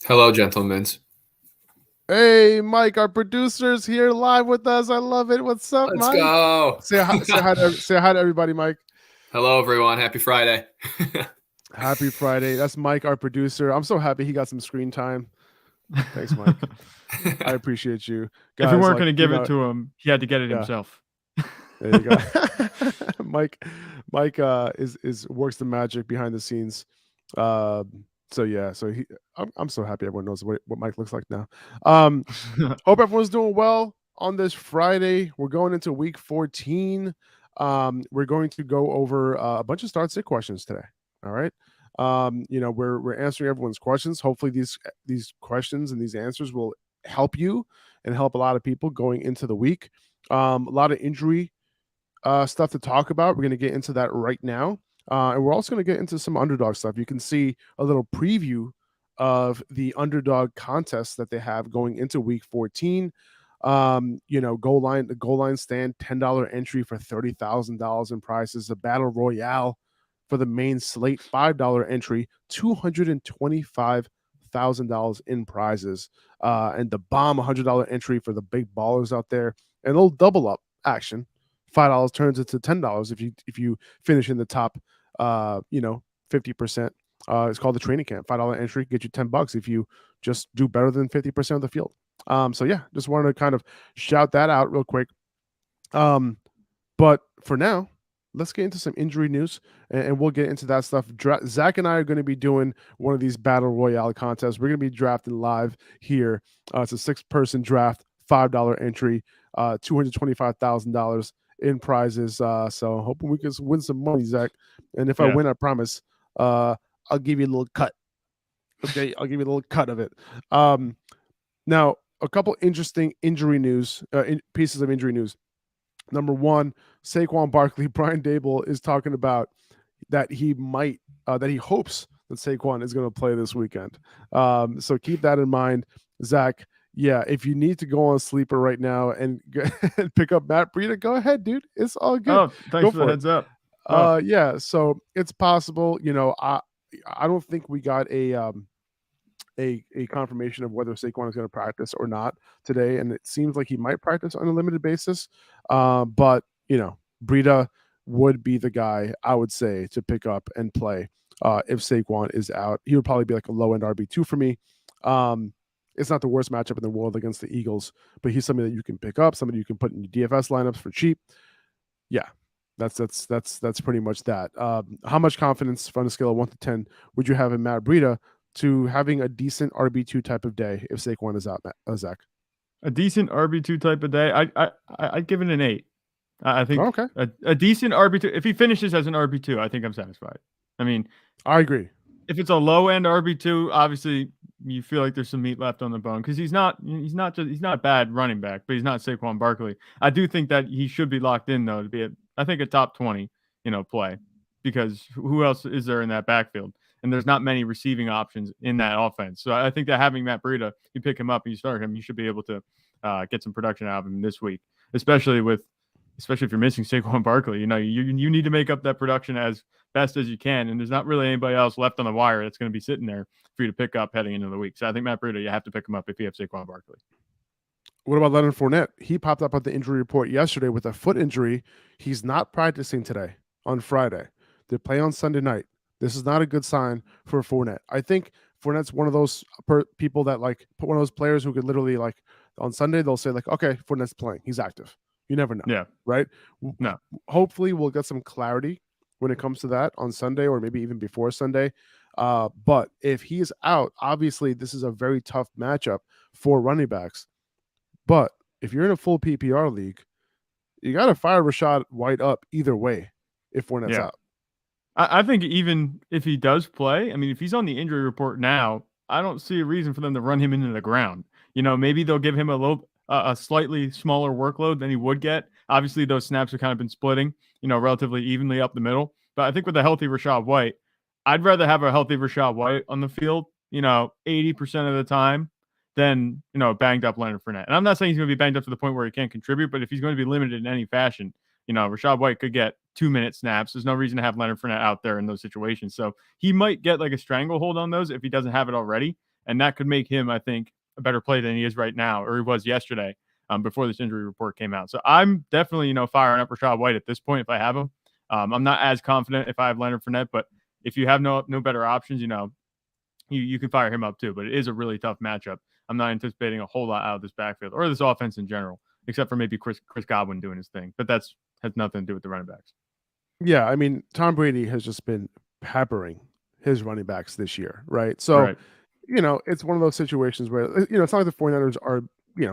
Hello, gentlemen. Hey, Mike, our producer's here live with us. I love it. What's up, Let's Mike? go. Say hi to everybody, Mike. Hello, everyone. Happy Friday. Happy Friday. That's Mike, our producer. I'm so happy he got some screen time. Thanks, Mike. I appreciate you, If we guys. weren't going to give it to him, he had to get it Yeah, himself. there you go. Mike, Mike is works the magic behind the scenes. Uh, so yeah, I'm so happy everyone knows what Mike looks like now. Hope everyone's doing well on this Friday. We're going into week 14. We're going to go over a bunch of start sit questions today. All right. We're answering everyone's questions. Hopefully these questions and these answers will help you and help a lot of people going into the week. A lot of injury stuff to talk about. We're going to get into that right now. And we're also going to get into some underdog stuff. You can see a little preview of the underdog contest that they have going into week 14. The goal line stand, $10 entry for $30,000 in prizes, a battle royale for the main slate, $5 entry, $225,000 in prizes, and the bomb $100 entry for the big ballers out there, and they'll double up action. $5 turns into $10 if you finish in the top 50%. It's called the training camp. $5 entry get you $10 if you just do better than 50% of the field. So yeah, just wanted to kind of shout that out real quick. But for now, let's get into some injury news, and we'll get into that stuff. Zach and I are going to be doing one of these battle royale contests. We're going to be drafting live here. It's a 6-person draft, $5 entry, $225,000 in prizes. So hoping we can win some money, Zach. And if I win, I promise, I'll give you a little cut. Okay, I'll give you a little cut of it. Now, a couple interesting injury news, pieces of injury news. Number one, Saquon Barkley, Brian Dable is talking about that he hopes that Saquon is going to play this weekend. So keep that in mind, Zach. Yeah, if you need to go on sleeper right now and pick up Matt Breida, go ahead, dude. It's all good. Oh, thanks for the heads up. Yeah, so it's possible. I don't think we got a confirmation of whether Saquon is going to practice or not today, and it seems like he might practice on a limited basis. But Breida would be the guy I would say to pick up and play if Saquon is out. He would probably be like a low end RB2 for me. It's not the worst matchup in the world against the Eagles, but he's somebody that you can pick up, somebody you can put in your DFS lineups for cheap. Yeah, that's pretty much that. How much confidence from a scale of 1 to 10 would you have in Matt Breida to having a decent RB2 type of day if Saquon is out, Zach? A decent RB2 type of day, I'd give it an 8. I think okay. a decent RB2, if he finishes as an RB2, I think I'm satisfied. I mean, I agree. If it's a low end RB2, obviously you feel like there's some meat left on the bone because he's not a bad running back, but he's not Saquon Barkley. I do think that he should be locked in though to be a top 20, play, because who else is there in that backfield? And there's not many receiving options in that offense. So I think that having Matt Breida, you pick him up and you start him, you should be able to get some production out of him this week, especially if you're missing Saquon Barkley. You need to make up that production as best as you can, and there's not really anybody else left on the wire that's going to be sitting there for you to pick up heading into the week. So I think Matt Breida, you have to pick him up if you have Saquon Barkley. What about Leonard Fournette? He popped up on the injury report yesterday with a foot injury. He's not practicing today on Friday. They play on Sunday night. This is not a good sign for Fournette. I think Fournette's one of those people that one of those players who could literally on Sunday they'll say okay, Fournette's playing. He's active. You never know. Yeah. Right? No. Hopefully we'll get some clarity when it comes to that on Sunday or maybe even before Sunday. But if he is out, obviously this is a very tough matchup for running backs. But if you're in a full PPR league, you got to fire Rachaad White up either way if Fournette's out. I think even if he does play, I mean, if he's on the injury report now, I don't see a reason for them to run him into the ground. Maybe they'll give him a slightly smaller workload than he would get. Obviously, those snaps have kind of been splitting, relatively evenly up the middle. But I think with a healthy Rachaad White, I'd rather have a healthy Rachaad White on the field, 80% of the time than, banged up Leonard Fournette. And I'm not saying he's going to be banged up to the point where he can't contribute, but if he's going to be limited in any fashion, Rachaad White could get 2-minute snaps. There's no reason to have Leonard Fournette out there in those situations. So he might get like a stranglehold on those if he doesn't have it already. and that could make him, I think, a better play than he is right now, or he was yesterday, before this injury report came out. So I'm definitely, firing up Rachaad White at this point if I have him. I'm not as confident if I have Leonard Fournette, but if you have no better options, you can fire him up too. But it is a really tough matchup. I'm not anticipating a whole lot out of this backfield or this offense in general, except for maybe Chris Godwin doing his thing. But has nothing to do with the running backs. Yeah, I mean, Tom Brady has just been peppering his running backs this year, right? So, Right. It's one of those situations where, it's not like the 49ers are,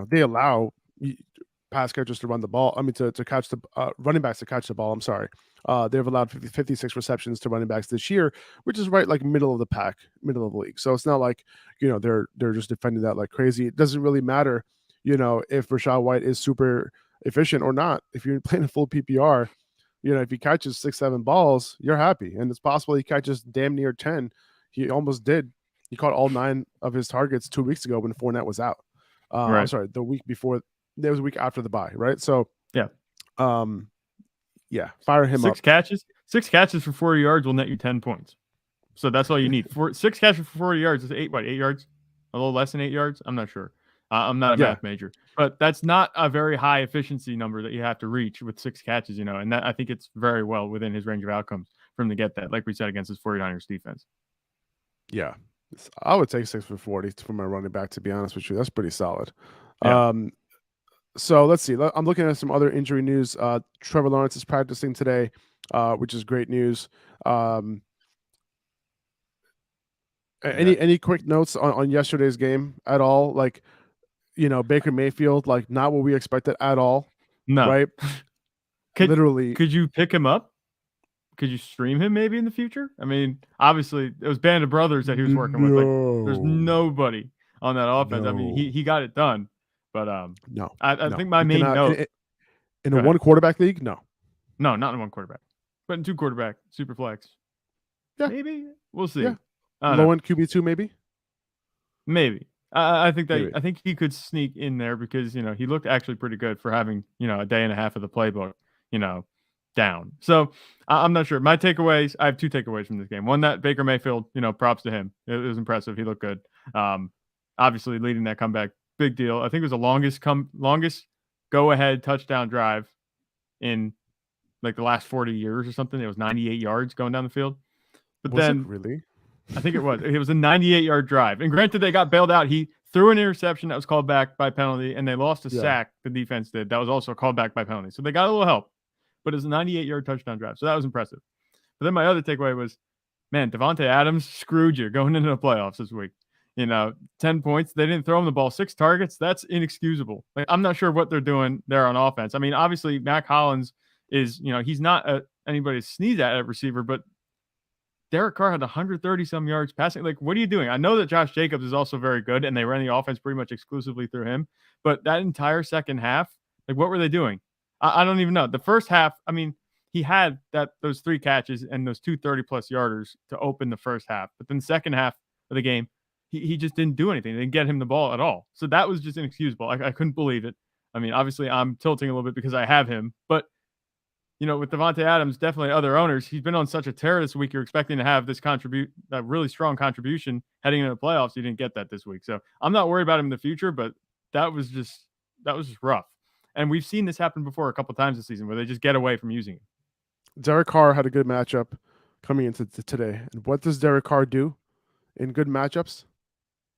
they allow pass catchers to run the ball. I mean, to catch the running backs to catch the ball. I'm sorry. They've allowed 56 receptions to running backs this year, which is right like middle of the pack, middle of the league. So it's not like, they're just defending that like crazy. It doesn't really matter, if Rachaad White is super efficient or not. If you're playing a full PPR, if he catches 6-7 balls, you're happy. And it's possible he catches damn near 10. He almost did. He caught all 9 of his targets 2 weeks ago when Fournette was out. Right. I'm sorry, the week before. There was a week after the bye, right? So, yeah, fire him up. 6 catches for 40 yards will net you 10 points. So that's all you need. 6 catches for 40 yards is 8 yards? A little less than 8 yards? I'm not sure. I'm not a math major, but that's not a very high efficiency number that you have to reach with 6 catches, and that I think it's very well within his range of outcomes for him to get that, like we said, against his 49ers defense. Yeah, I would take 6 for 40 for my running back, to be honest with you. That's pretty solid. Yeah. So let's see. I'm looking at some other injury news. Trevor Lawrence is practicing today, which is great news. Any quick notes on yesterday's game at all? Like, Baker Mayfield, like not what we expected at all. No. Right? Literally. Could you pick him up? Could you stream him maybe in the future? I mean, obviously it was Band of Brothers that he was working with. Like, there's nobody on that offense. No. I mean, he got it done. But no, I think my main note in a 1 quarterback league, no, not in 1 quarterback, but in 2 quarterback super flex. Yeah, maybe we'll see. Yeah. Low end QB2, maybe. I think I think he could sneak in there because he looked actually pretty good for having a day and a half of the playbook down. So I'm not sure. My takeaways. I have 2 takeaways from this game. One, that Baker Mayfield, props to him. It was impressive. He looked good. Obviously leading that comeback. Big deal. I think it was the longest go-ahead touchdown drive in like the last 40 years or something. It was 98 yards going down the field. But was then it really? I think it was. It was a 98-yard drive. And granted, they got bailed out. He threw an interception that was called back by penalty, and they lost a sack. The defense did. That was also called back by penalty. So they got a little help. But it was a 98-yard touchdown drive. So that was impressive. But then my other takeaway was, man, Davante Adams screwed you going into the playoffs this week. 10 points. They didn't throw him the ball. 6 targets. That's inexcusable. Like, I'm not sure what they're doing there on offense. I mean, obviously, Mac Hollins is, he's not anybody to sneeze at receiver, but Derek Carr had 130-some yards passing. Like, what are you doing? I know that Josh Jacobs is also very good, and they ran the offense pretty much exclusively through him. But that entire second half, like, what were they doing? I don't even know. The first half, I mean, he had those 3 catches and those 2 30-plus yarders to open the first half. But then the second half of the game, he just didn't do anything. They didn't get him the ball at all. So that was just inexcusable. I couldn't believe it. I mean, obviously, I'm tilting a little bit because I have him. But, with Davante Adams, definitely other owners, he's been on such a tear this week. You're expecting to have this that really strong contribution heading into the playoffs. You didn't get that this week. So I'm not worried about him in the future, but that was just rough. And we've seen this happen before a couple times this season where they just get away from using it. Derek Carr had a good matchup coming into today. And what does Derek Carr do in good matchups?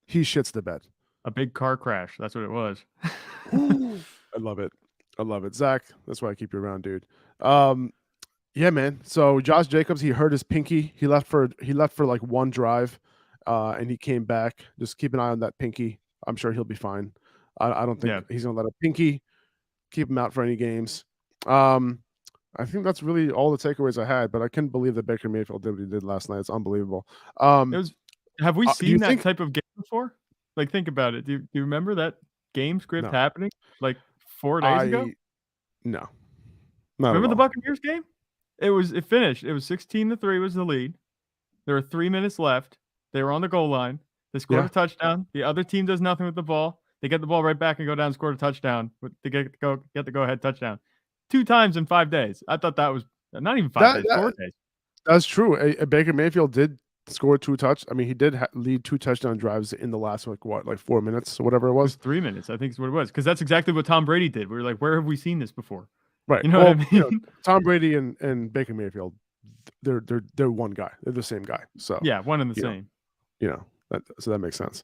He shits the bed. A big car crash. That's what it was. I love it. Zach, that's why I keep you around, dude. Yeah, man. So Josh Jacobs, he hurt his pinky. He left for like 1 drive, and he came back. Just keep an eye on that pinky. I'm sure he'll be fine. I don't think he's gonna let a pinky keep him out for any games. I think that's really all the takeaways I had, but I couldn't believe that Baker Mayfield did what he did last night. It's unbelievable. Have we seen that type of game before? Like, think about it. Do you remember that game script happening like 4 days ago? No. Remember the Buccaneers game? It finished. It was 16-3 was the lead. There were 3 minutes left. They were on the goal line. They scored a touchdown. The other team does nothing with the ball. They get the ball right back and go down and score a touchdown to get the go-ahead touchdown. 2 times in 5 days. I thought that was not even 5 days, 4 days. That's true. Baker Mayfield did scored 2 touch. I mean, he did lead 2 touchdown drives in the last like 4 minutes or whatever it It was was. 3 minutes, I think is what it was, because that's exactly what Tom Brady did. We were like, where have we seen this before? Right. You know Well, what I mean? Tom Brady and Baker Mayfield, they're one guy. They're the same guy. So Yeah, one and the you know, same. so that makes sense.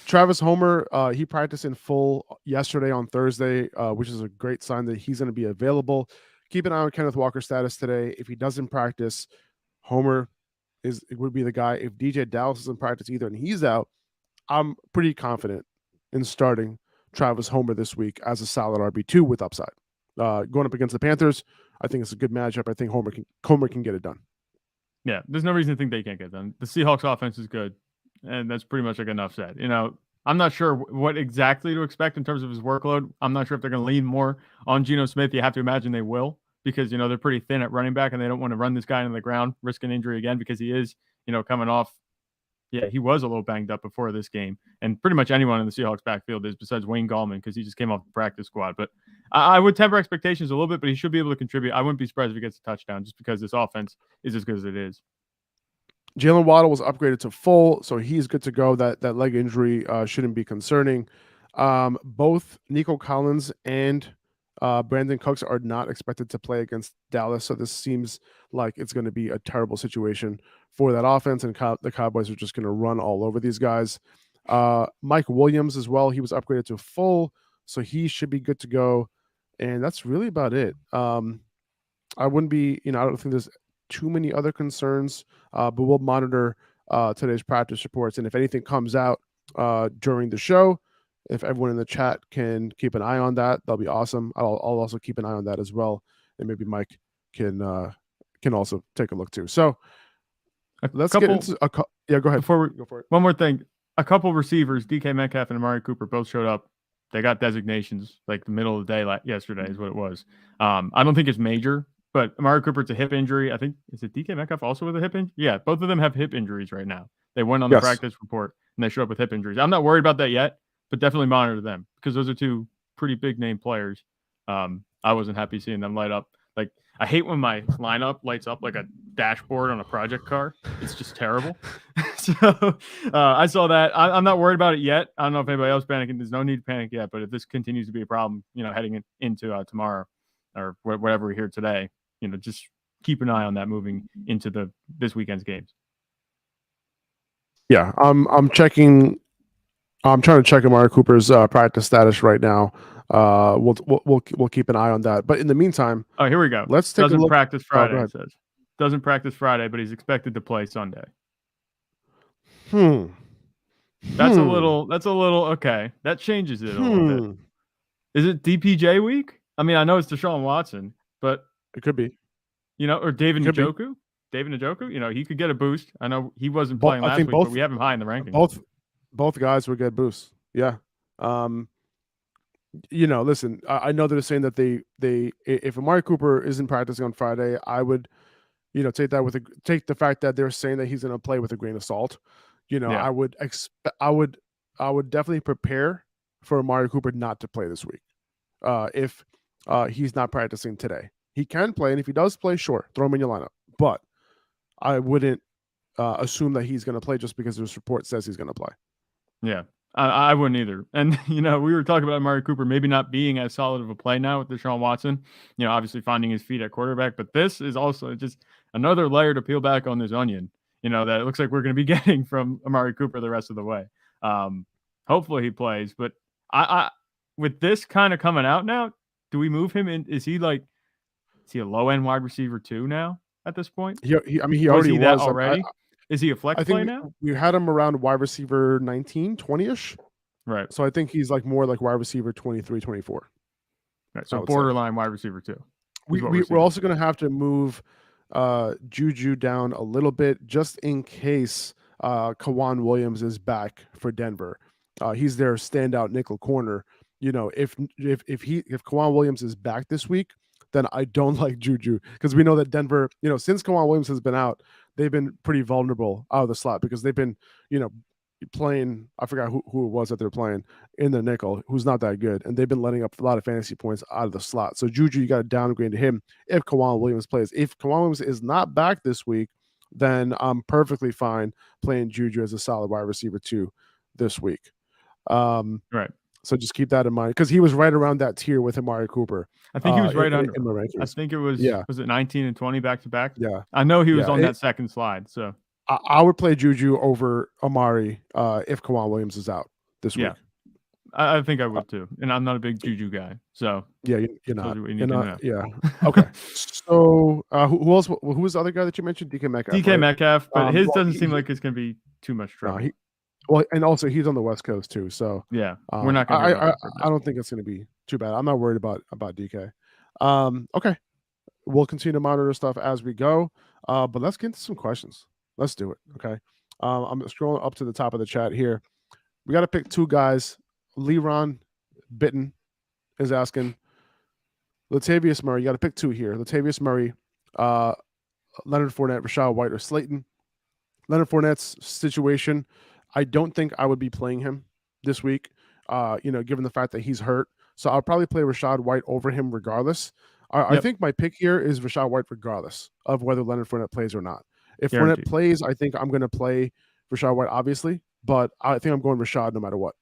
Travis Homer, he practiced in full yesterday on Thursday, which is a great sign that he's going to be available. Keep an eye on Kenneth Walker's status today. If he doesn't practice, Homer would be the guy. If DJ Dallas isn't practice either and he's out, I'm pretty confident in starting Travis Homer this week as a solid RB2 with upside. Going up against the Panthers, I think it's a good matchup. I think Homer can get it done. Yeah, there's no reason to think they can't get done. The Seahawks offense is good, and that's pretty much like enough said. I'm not sure what exactly to expect in terms of his workload. I'm not sure if they're going to lean more on Geno Smith. You have to imagine they will, because they're pretty thin at running back, and they don't want to run this guy into the ground, risk an injury again, because he is coming off. Yeah, he was a little banged up before this game, and pretty much anyone in the Seahawks backfield is, besides Wayne Gallman, because he just came off the practice squad. But I would temper expectations a little bit, but he should be able to contribute. I wouldn't be surprised if he gets a touchdown, just because this offense is as good as it is. Jalen Waddle was upgraded to full, so he's good to go. That leg injury shouldn't be concerning. Both Nico Collins and Brandon Cooks are not expected to play against Dallas, so this seems like it's going to be a terrible situation for that offense, and the Cowboys are just going to run all over these guys. Mike Williams as well, he was upgraded to full, so he should be good to go, and that's really about it. I wouldn't be, I don't think there's too many other concerns, but we'll monitor today's practice reports, and if anything comes out during the show, if everyone in the chat can keep an eye on that, that'll be awesome. I'll also keep an eye on that as well, and maybe Mike can also take a look too. So let's get into yeah, go ahead. Go for it. One more thing. A couple receivers, DK Metcalf and Amari Cooper, both showed up. They got designations like the middle of the day yesterday is what it was. I don't think it's major, but Amari Cooper, it's a hip injury. I think, is it DK Metcalf also with a hip injury? Yeah, both of them have hip injuries right now. They went on the practice report and they showed up with hip injuries. I'm not worried about that yet, but definitely monitor them, because those are two pretty big name players. I wasn't happy seeing them light up. Like, I hate when my lineup lights up like a dashboard on a project car. It's just terrible. So I saw that. I'm not worried about it yet. I don't know if anybody else panicking. There's no need to panic yet. But if this continues to be a problem, heading into tomorrow or whatever we hear today, just keep an eye on that moving into this weekend's games. Yeah, I'm checking. I'm trying to check Amari Cooper's practice status right now. We'll keep an eye on that. But in the meantime, oh, here we go. Let's take a look. Practice Friday. It says doesn't practice Friday, but he's expected to play Sunday. That's a little okay. That changes it a little bit. Is it DPJ week? I mean, I know it's Deshaun Watson, but it could be. Or David Njoku. David Njoku, he could get a boost. I know he wasn't playing last week, but we have him high in the rankings. Both guys would get boosts. Yeah. Listen, I know they're saying that they if Amari Cooper isn't practicing on Friday, I would, take the fact that they're saying that he's going to play with a grain of salt. I would definitely prepare for Amari Cooper not to play this week. If he's not practicing today, he can play, and if he does play, sure, throw him in your lineup. But I wouldn't assume that he's going to play just because this report says he's going to play. Yeah, I wouldn't either. And, we were talking about Amari Cooper maybe not being as solid of a play now with Deshaun Watson, obviously finding his feet at quarterback. But this is also just another layer to peel back on this onion, that it looks like we're going to be getting from Amari Cooper the rest of the way. Hopefully he plays. But I with this kind of coming out now, do we move him in? Is he a low-end wide receiver too now at this point? He already was. Already? Is he a flex play now? We had him around wide receiver 19, 20-ish. Right. So I think he's more like wide receiver 23, 24. Right. So borderline wide receiver too. We're also going to have to move Juju down a little bit just in case Kawan Williams is back for Denver. He's their standout nickel corner. If Kawan Williams is back this week, then I don't like Juju, because we know that Denver, since Kawan Williams has been out, they've been pretty vulnerable out of the slot, because they've been, playing, I forgot who it was that they're playing in the nickel, who's not that good, and they've been letting up a lot of fantasy points out of the slot. So Juju, you got to downgrade to him if Kawan Williams plays. If Kawan Williams is not back this week, then I'm perfectly fine playing Juju as a solid wide receiver 2 this week. Right. So just keep that in mind because he was right around that tier with Amari Cooper. I think he was right in under. the I rankings. think it was. Yeah. Was it 19 and 20 back to back? Yeah. I know he was Yeah, on that second slide. So I would play Juju over Amari if Kawhi Williams is out this week. I think I would too. And I'm not a big Juju guy. So yeah, you're not. You're not. Yeah. Okay. So who else? Who was the other guy that you mentioned? DK Metcalf. DK right? Metcalf, but his well, doesn't seem like it's going to be too much trouble. Well, and also he's on the West Coast too. So yeah, we're not going to. I don't think it's going to be too bad. I'm not worried about DK. Okay. We'll continue to monitor stuff as we go. But let's get into some questions. Let's do it. Okay. I'm scrolling up to the top of the chat here. We got to pick 2 guys. Leron Bitten is asking Latavius Murray. You got to pick 2 here. Latavius Murray, Leonard Fournette, Rachaad White, or Slayton. Leonard Fournette's situation, I don't think I would be playing him this week, given the fact that he's hurt. So I'll probably play Rachaad White over him regardless. I think my pick here is Rachaad White regardless of whether Leonard Fournette plays or not. If Fournette plays, I think I'm going to play Rachaad White, obviously, but I think I'm going Rachaad no matter what.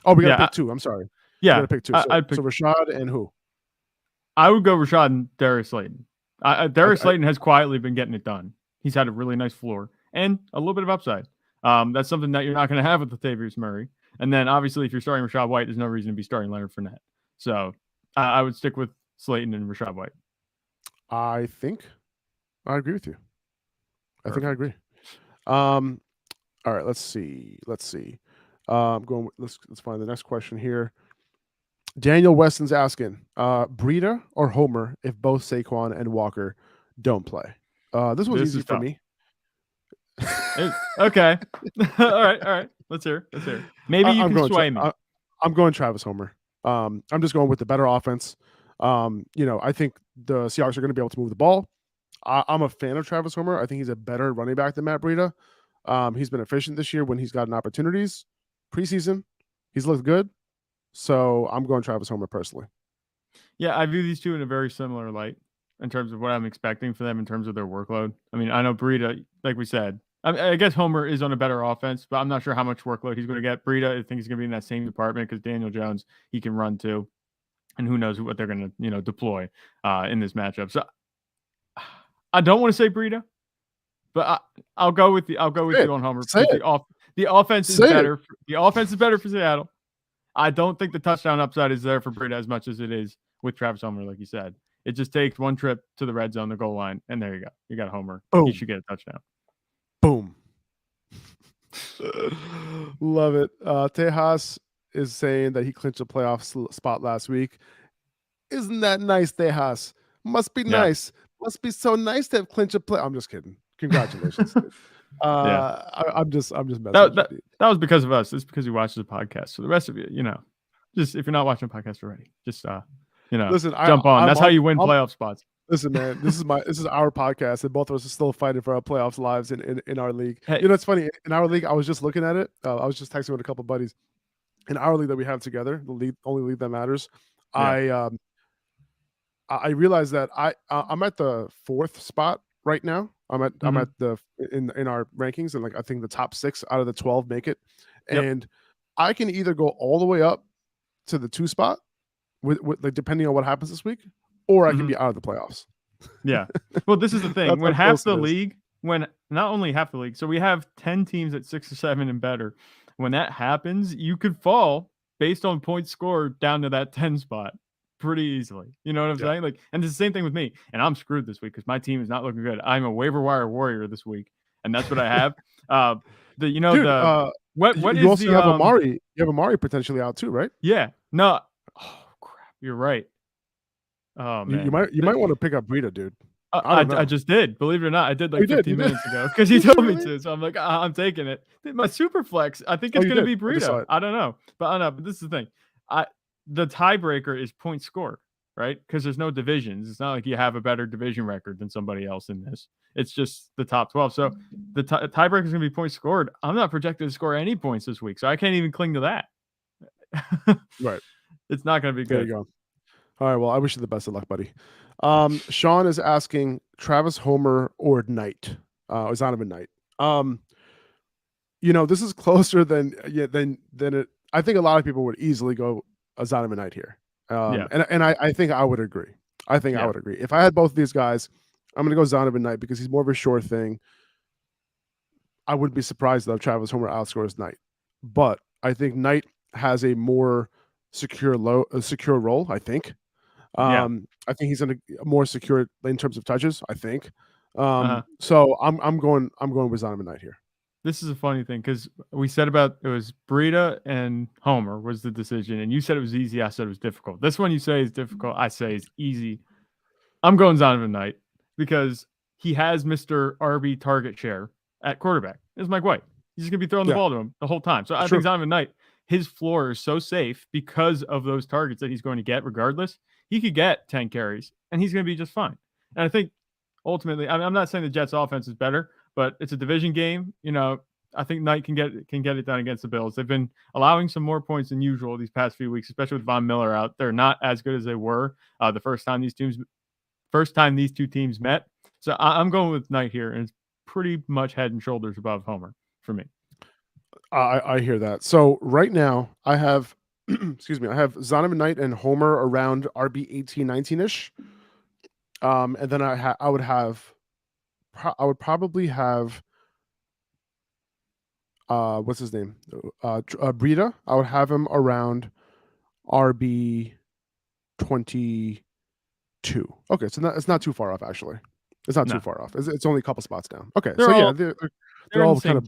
Oh, we got to pick 2. I'm sorry. Yeah. We got to pick 2. So Rachaad and who? I would go Rachaad and Darius Slayton. Darius Slayton has quietly been getting it done. He's had a really nice floor and a little bit of upside. That's something that you're not going to have with Latavius Murray. And then obviously if you're starting Rachaad White, there's no reason to be starting Leonard Fournette. So I would stick with Slayton and Rachaad White. I think I agree with you. Perfect. I think I agree. All right, let's see. Let's find the next question here. Daniel Weston's asking, Breida or Homer if both Saquon and Walker don't play? This was easy for me. Okay. All right. Let's hear. Maybe you can sway me. I'm going Travis Homer. I'm just going with the better offense. I think the Seahawks are going to be able to move the ball. I'm a fan of Travis Homer. I think he's a better running back than Matt Breida. He's been efficient this year when he's gotten opportunities. Preseason, he's looked good. So I'm going Travis Homer personally. Yeah, I view these two in a very similar light in terms of what I'm expecting for them in terms of their workload. I mean, I know Breida, like we said, I guess Homer is on a better offense, but I'm not sure how much workload he's going to get. Breida, I think he's going to be in that same department because Daniel Jones, he can run too. And who knows what they're going to, deploy in this matchup. So I don't want to say Breida, but I'll go with you on Homer. The offense is better. The offense is better for Seattle. I don't think the touchdown upside is there for Breida as much as it is with Travis Homer, like you said. It just takes one trip to the red zone, the goal line, and there you go. You got Homer. Boom. He should get a touchdown. Boom. Love it. Tejas is saying that he clinched a playoff spot last week. Isn't that nice, Tejas? Must be nice. Must be so nice to have clinched a play. I'm just kidding. Congratulations. I'm just messing that was because of us. It's because you watched the podcast. So the rest of you, just if you're not watching the podcast already, just listen, jump on. That's how you win playoff spots. Listen, man, this is our podcast, and both of us are still fighting for our playoffs lives in our league. Hey. It's funny. In our league, I was just looking at it. I was just texting with a couple of buddies. In our league that we have together, the only league that matters, I realized that I'm at the 4th spot right now. I'm at the in our rankings, and like I think the top 6 out of the 12 make it, and I can either go all the way up to the 2 spot with like depending on what happens this week, or I can be out of the playoffs. Yeah. Well, this is the thing. When not only half the league, so we have 10 teams at 6 or 7 and better. When that happens, you could fall based on points scored down to that 10 spot pretty easily. You know what I'm saying? Like, and it's the same thing with me. And I'm screwed this week because my team is not looking good. I'm a waiver wire warrior this week, and that's what I have. You also have Amari. You have Amari potentially out too, right? Yeah. No. Oh crap! You're right. Oh man, you might want to pick up Breida, dude. I just did. Believe it or not, I did like 15 minutes ago because he told me to. So I'm like, I'm taking it. My super flex, I think it's going to be Breida. I don't know, but this is the thing. The tiebreaker is point scored, right? Because there's no divisions. It's not like you have a better division record than somebody else in this. It's just the top 12. So the tiebreaker is going to be points scored. I'm not projected to score any points this week, so I can't even cling to that. Right. It's not going to be good. There you go. All right. Well, I wish you the best of luck, buddy. Sean is asking Travis Homer or Knight Zonovan Knight. This is closer than it. I think a lot of people would easily go Zonovan Knight here. And I think I would agree. I would agree. If I had both of these guys, I'm going to go Zonovan Knight because he's more of a sure thing. I wouldn't be surprised though if Travis Homer outscores Knight, but I think Knight has a more secure role. I think. I think he's in a more secure in terms of touches. I think. So I'm going with Zonovan Knight here. This is a funny thing because we said it was Breida and Homer was the decision, and you said it was easy. I said it was difficult. This one you say is difficult. I say is easy. I'm going Zonovan Knight because he has Mr. RB target share at quarterback. It's Mike White. He's just going to be throwing the ball to him the whole time. So I think Zonovan Knight, his floor is so safe because of those targets that he's going to get regardless. He could get 10 carries, and he's going to be just fine. And I think ultimately, I'm not saying the Jets' offense is better, but it's a division game. I think Knight can get it done against the Bills. They've been allowing some more points than usual these past few weeks, especially with Von Miller out. They're not as good as they were the first time these two teams met. So I'm going with Knight here, and it's pretty much head and shoulders above Homer for me. I hear that. So right now I have, excuse me, I have Zonovan Knight and Homer around RB 18, 19-ish. And then I would probably have, what's his name? Breida. I would have him around RB 22. Okay, so it's not too far off actually. It's not too far off. It's only a couple spots down. Okay, they're all kind of.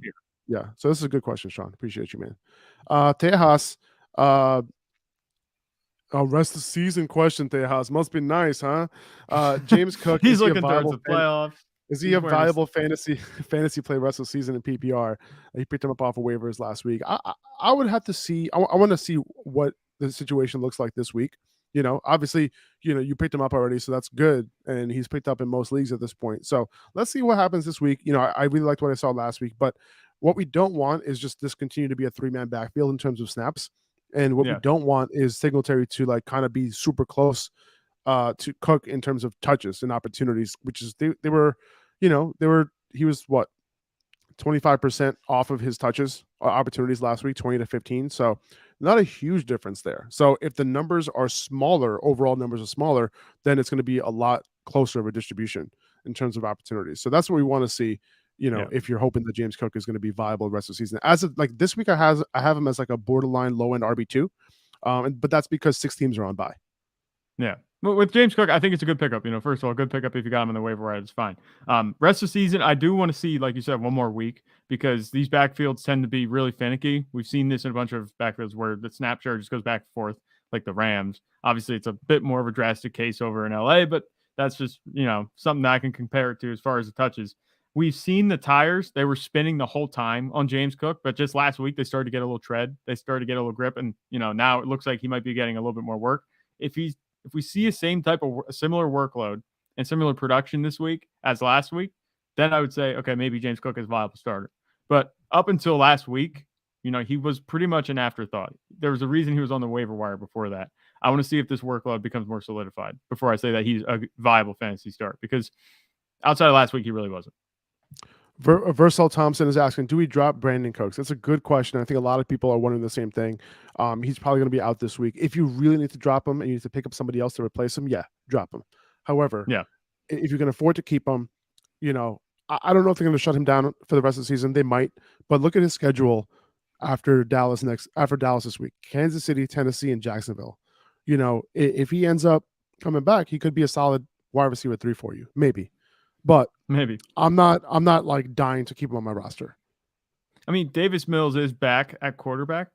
Yeah, so this is a good question, Sean. Appreciate you, man. Tejas, rest of season question, Tejas. Must be nice, huh? James Cook. He's looking towards the playoffs. Is he a viable fantasy play rest of the season in PPR? He picked him up off of waivers last week. I would have to see. I want to see what the situation looks like this week. Obviously, you picked him up already, so that's good. And he's picked up in most leagues at this point. So let's see what happens this week. I really liked what I saw last week, but what we don't want is just this continue to be a 3-man backfield in terms of snaps. And what we don't want is Singletary to kind of be super close to Cook in terms of touches and opportunities, which is he was what, 25% off of his touches opportunities last week, 20 to 15. So not a huge difference there. So if the numbers are smaller, overall numbers are smaller, then it's going to be a lot closer of a distribution in terms of opportunities. So that's what we want to see. If you're hoping that James Cook is going to be viable the rest of the season. As of this week, I have him as a borderline low end RB2, but that's because 6 teams are on bye. Yeah, but with James Cook, I think it's a good pickup. First of all, good pickup if you got him on the waiver wire. It's fine. Rest of the season, I do want to see, like you said, one more week because these backfields tend to be really finicky. We've seen this in a bunch of backfields where the snap share just goes back and forth, like the Rams. Obviously, it's a bit more of a drastic case over in LA, but that's just something that I can compare it to as far as the touches. We've seen the tires. They were spinning the whole time on James Cook, but just last week they started to get a little tread. They started to get a little grip, and now it looks like he might be getting a little bit more work. If we see a similar workload and similar production this week as last week, then I would say, okay, maybe James Cook is a viable starter. But up until last week, he was pretty much an afterthought. There was a reason he was on the waiver wire before that. I want to see if this workload becomes more solidified before I say that he's a viable fantasy start, because outside of last week, he really wasn't. Versal Thompson is asking, do we drop Brandon Cooks? That's a good question. I think a lot of people are wondering the same thing. He's probably going to be out this week. If you really need to drop him and you need to pick up somebody else to replace him, drop him. However, if you can afford to keep him, I don't know if they're going to shut him down for the rest of the season. They might, but look at his schedule after Dallas this week: Kansas City, Tennessee, and Jacksonville. If he ends up coming back, he could be a solid wide receiver 3 for you, maybe. But maybe I'm not dying to keep him on my roster. I mean, Davis Mills is back at quarterback,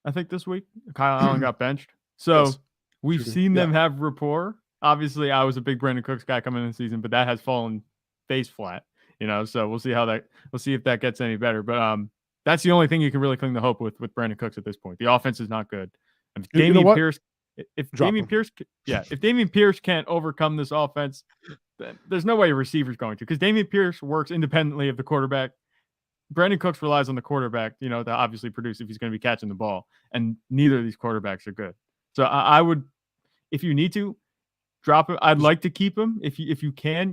I think, this week. Kyle Allen got benched. So we've seen them have rapport. Obviously, I was a big Brandon Cooks guy coming in the season, but that has fallen face flat, so we'll see if that gets any better. But that's the only thing you can really cling to hope with Brandon Cooks at this point. The offense is not good. If Dameon Pierce can't overcome this offense, there's no way a receiver's going to, because Dameon Pierce works independently of the quarterback. Brandon Cooks relies on the quarterback, to obviously produce if he's going to be catching the ball, and neither of these quarterbacks are good. So I would, if you need to, drop him. I'd like to keep him if you can,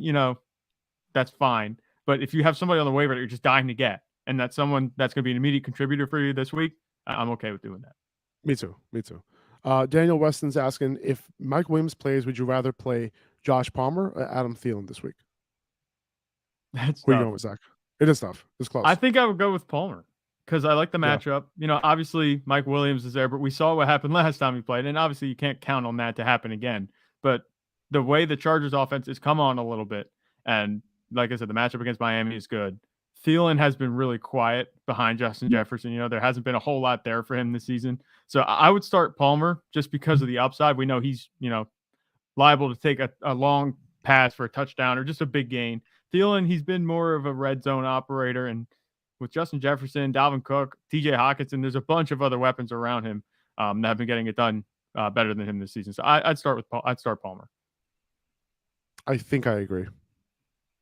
that's fine. But if you have somebody on the waiver that you're just dying to get, and that's someone that's going to be an immediate contributor for you this week, I'm okay with doing that. Me too. Daniel Weston's asking, if Mike Williams plays, would you rather play Josh Palmer or Adam Thielen this week? That's Who are tough. you going with, Zach? It is tough. It's close. I think I would go with Palmer because I like the matchup. Obviously Mike Williams is there, but we saw what happened last time he played, and obviously you can't count on that to happen again. But the way the Chargers offense has come on a little bit, and like I said, the matchup against Miami is good. Thielen has been really quiet behind Justin Jefferson. There hasn't been a whole lot there for him this season. So I would start Palmer just because of the upside. We know he's, liable to take a long pass for a touchdown or just a big gain. Thielen, he's been more of a red zone operator. And with Justin Jefferson, Dalvin Cook, TJ Hockenson, there's a bunch of other weapons around him that have been getting it done better than him this season. So I'd start Palmer. I think I agree.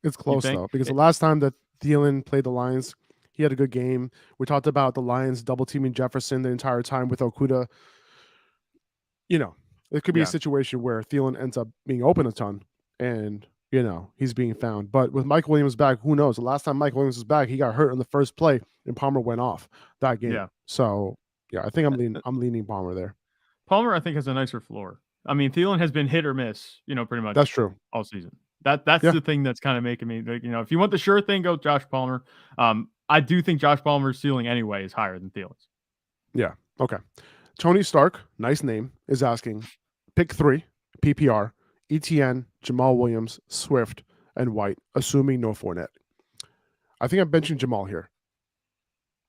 It's close, though, because the last time that Thielen played the Lions, he had a good game. We talked about the Lions double teaming Jefferson the entire time with Okudah. It could be a situation where Thielen ends up being open a ton and, he's being found. But with Mike Williams back, who knows? The last time Mike Williams was back, he got hurt on the first play and Palmer went off that game. Yeah. So, I think I'm leaning Palmer there. Palmer, I think, has a nicer floor. I mean, Thielen has been hit or miss, pretty much. That's true. All season. That's the thing that's kind of making me, if you want the sure thing, go Josh Palmer. I do think Josh Palmer's ceiling anyway is higher than Thielen's. Yeah. Okay. Tony Stark, nice name, is asking, pick 3, PPR, ETN, Jamal Williams, Swift, and White, assuming no Fournette. I think I'm benching Jamal here.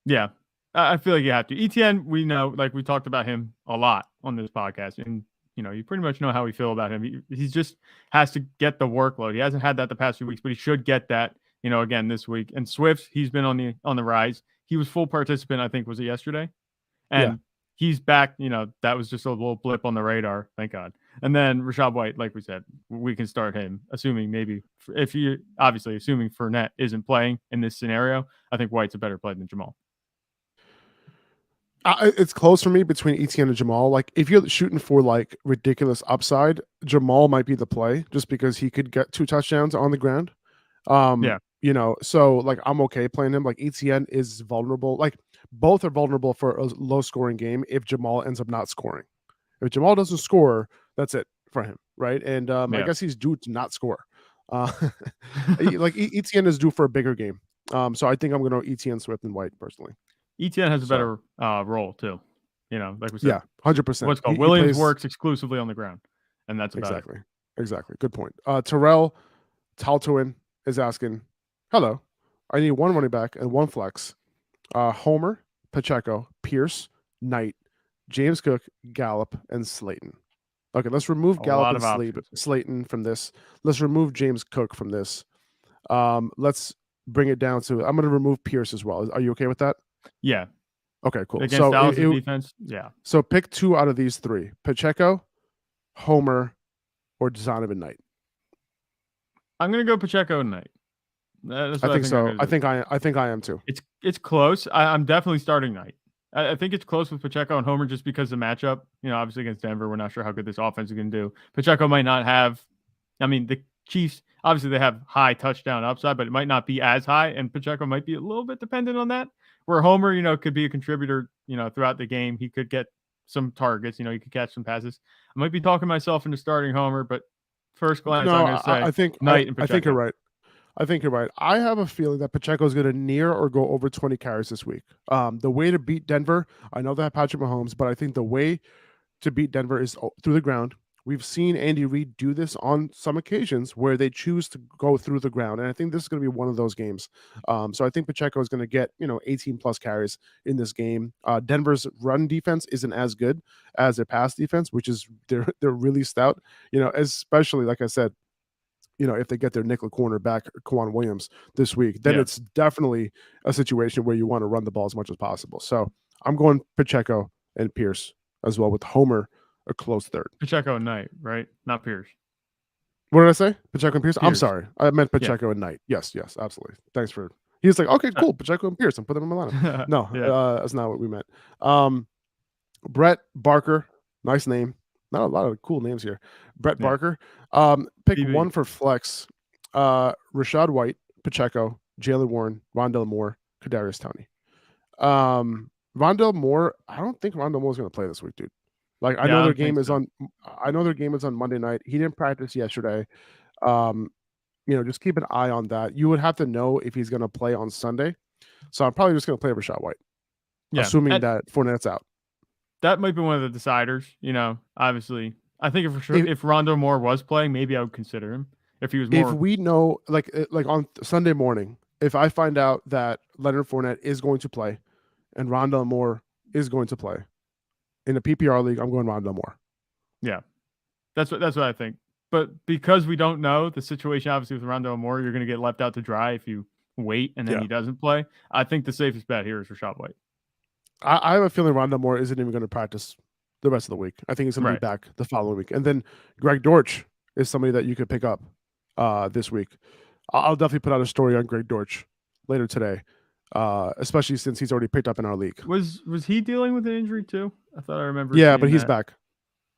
Yeah. I feel like you have to. ETN, we know, like we talked about him a lot on this podcast, and you pretty much know how we feel about him. He just has to get the workload. He hasn't had that the past few weeks, but he should get that, again this week. And Swift, he's been on the rise. He was full participant, I think, was it yesterday? And he's back. That was just a little blip on the radar. Thank God. And then Rachaad White, like we said, we can start him, assuming assuming Fournette isn't playing in this scenario. I think White's a better play than Jamal. It's close for me between Etienne and Jamal. Like, if you're shooting for like ridiculous upside, Jamal might be the play just because he could get 2 touchdowns on the ground. So like I'm okay playing him. Like Etienne is vulnerable. Like both are vulnerable for a low scoring game if Jamal ends up not scoring. If Jamal doesn't score, that's it for him, right? And I guess he's due to not score. Like Etienne is due for a bigger game. So I think I'm going to Etienne, Swift, and White personally. ETN has a better role too, like we said. Yeah, 100%. What's called Williams works exclusively on the ground, and that's about it. Exactly. Good point. Terrell Taltoin is asking, "Hello, I need 1 running back and 1 flex. Homer, Pacheco, Pierce, Knight, James Cook, Gallup, and Slayton." Okay, let's remove Gallup and Slayton from this. Let's remove James Cook from this. Let's bring it down to. I'm going to remove Pierce as well. Are you okay with that? Yeah. Okay, cool. Against Dallas' defense, yeah. So pick 2 out of these 3: Pacheco, Homer, or Donovan Knight. I'm gonna go Pacheco and Knight. I think so. I think I am too. It's close. I'm definitely starting Knight. I think it's close with Pacheco and Homer just because the matchup. Obviously against Denver, we're not sure how good this offense is gonna do. Pacheco might not have. I mean, the Chiefs obviously they have high touchdown upside, but it might not be as high, and Pacheco might be a little bit dependent on that. Where Homer, could be a contributor, throughout the game. He could get some targets, he could catch some passes. I might be talking myself into starting Homer, but first glance, I'm going to say I think Knight and Pacheco. I think you're right. I have a feeling that Pacheco is going to near or go over 20 carries this week. The way to beat Denver, I know they have Patrick Mahomes, but I think the way to beat Denver is through the ground. We've seen Andy Reid do this on some occasions where they choose to go through the ground. And I think this is going to be one of those games. So I think Pacheco is going to get, 18 plus carries in this game. Denver's run defense isn't as good as their pass defense, which is they're really stout, especially like I said, if they get their nickel corner back, Kwan Williams this week, then it's definitely a situation where you want to run the ball as much as possible. So I'm going Pacheco and Pierce as well with Homer a close third. Pacheco and Knight, right? Not Pierce. What did I say? Pacheco and Pierce? I'm sorry. I meant Pacheco and Knight. Yes, absolutely. Thanks for... He's like, okay, cool. Pacheco and Pierce. I'm putting them in the lineup. No, that's not what we meant. Brett Barker. Nice name. Not a lot of cool names here. Brett Barker. Pick TV. 1 for flex. Rachaad White, Pacheco, Jalen Warren, Rondell Moore, Kadarius Toney. Rondell Moore, I don't think Rondell Moore is going to play this week, dude. Like I know their game is on. I know their game is on Monday night. He didn't practice yesterday. Just keep an eye on that. You would have to know if he's going to play on Sunday. So I'm probably just going to play Rashad White, assuming that Fournette's out. That might be one of the deciders. Obviously, I think if Rondell Moore was playing, maybe I would consider him. If he was more, if we know, like on Sunday morning, if I find out that Leonard Fournette is going to play and Rondell Moore is going to play in a PPR league, I'm going Rondell Moore. Yeah, that's what I think. But because we don't know the situation, obviously with Rondell Moore, you're going to get left out to dry if you wait and then he doesn't play. I think the safest bet here is Rashad White. I have a feeling Rondell Moore isn't even going to practice the rest of the week. I think he's going to be back the following week. And then Greg Dortch is somebody that you could pick up this week. I'll definitely put out a story on Greg Dortch later today, especially since he's already picked up in our league. Was he dealing with an injury too? I thought I remember. Yeah, but he's back.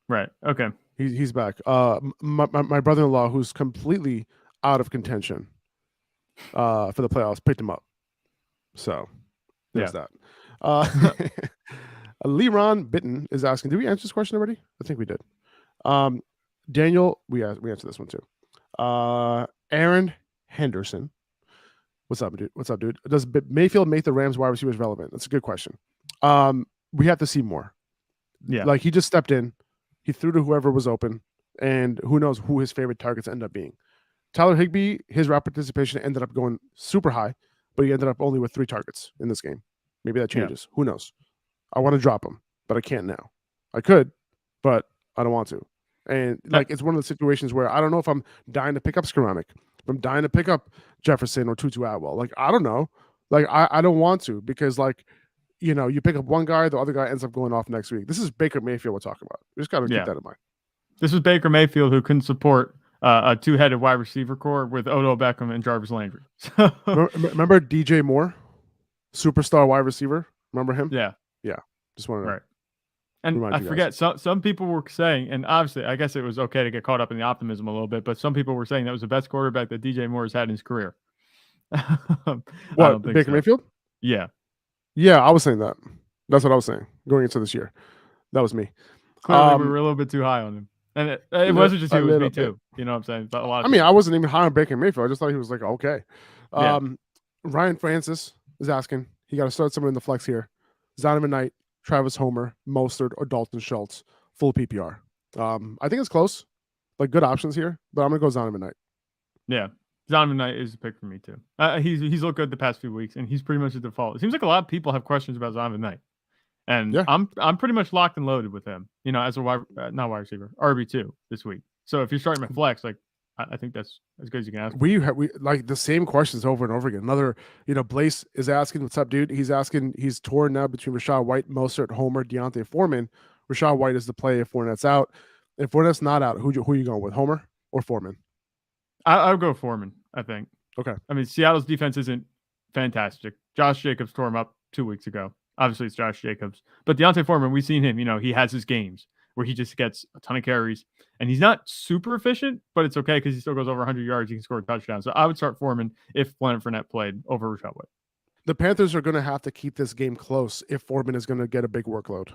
Right. Okay. He's back. My brother-in-law, who's completely out of contention for the playoffs, picked him up. So there's that. Leron Bitten is asking, did we answer this question already? I think we did. Daniel, we answered this one too. Aaron Henderson. What's up, dude? Does Mayfield make the Rams wide receivers relevant? That's a good question. We have to see more. Yeah. Like he just stepped in. He threw to whoever was open, and who knows who his favorite targets end up being. Tyler Higbee, his route participation ended up going super high, but he ended up only with 3 targets in this game. Maybe that changes. Who knows? I want to drop him, but I can't now. I could, but I don't want to. And it's one of the situations where I don't know if I'm dying to pick up Skoranek, if I'm dying to pick up Jefferson or Tutu Atwell. Like, I don't know. Like, I don't want to because, you pick up one guy, the other guy ends up going off next week. This is Baker Mayfield we're talking about. You just got to keep that in mind. This was Baker Mayfield who couldn't support a 2-headed wide receiver core with Odell Beckham and Jarvis Landry. Remember DJ Moore, superstar wide receiver? Remember him? Yeah. Just wanted to. Right. And I forget, some people were saying, and obviously, I guess it was okay to get caught up in the optimism a little bit, but some people were saying that was the best quarterback that DJ Moore has had in his career. What, Baker Mayfield? Yeah. Yeah, I was saying that. That's what I was saying going into this year. That was me. Clearly, we were a little bit too high on him. And it wasn't just you, it was me too. You know what I'm saying? But I wasn't even high on Baker Mayfield. I just thought he was okay. Ryan Francis is asking, he got to start someone in the flex here. Zonovan Knight, Travis Homer, Mostert, or Dalton Schultz, full PPR. I think it's close. Good options here, but I'm going to go Zonovan Knight. Yeah. Zonovan Knight is a pick for me too. He's looked good the past few weeks, and he's pretty much a default. It seems like a lot of people have questions about Zonovan Knight, and I'm pretty much locked and loaded with him. As a not wide receiver, RB2 this week. So if you're starting my flex, I think that's as good as you can ask. We like the same questions over and over again. Another, Blaze is asking, "What's up, dude?" He's asking, he's torn now between Rashad White, Mostert, Homer, Deontay Foreman. Rashad White is the play if Fournette's out. If Fournette's not out, who are you going with, Homer or Foreman? I would go Foreman, I think. Okay. I mean, Seattle's defense isn't fantastic. Josh Jacobs tore him up 2 weeks ago. Obviously, it's Josh Jacobs. But Deontay Foreman, we've seen him. He has his games where he just gets a ton of carries. And he's not super efficient, but it's okay because he still goes over 100 yards. He can score a touchdown. So I would start Foreman if Leonard Fournette played over Rashad White. The Panthers are going to have to keep this game close if Foreman is going to get a big workload.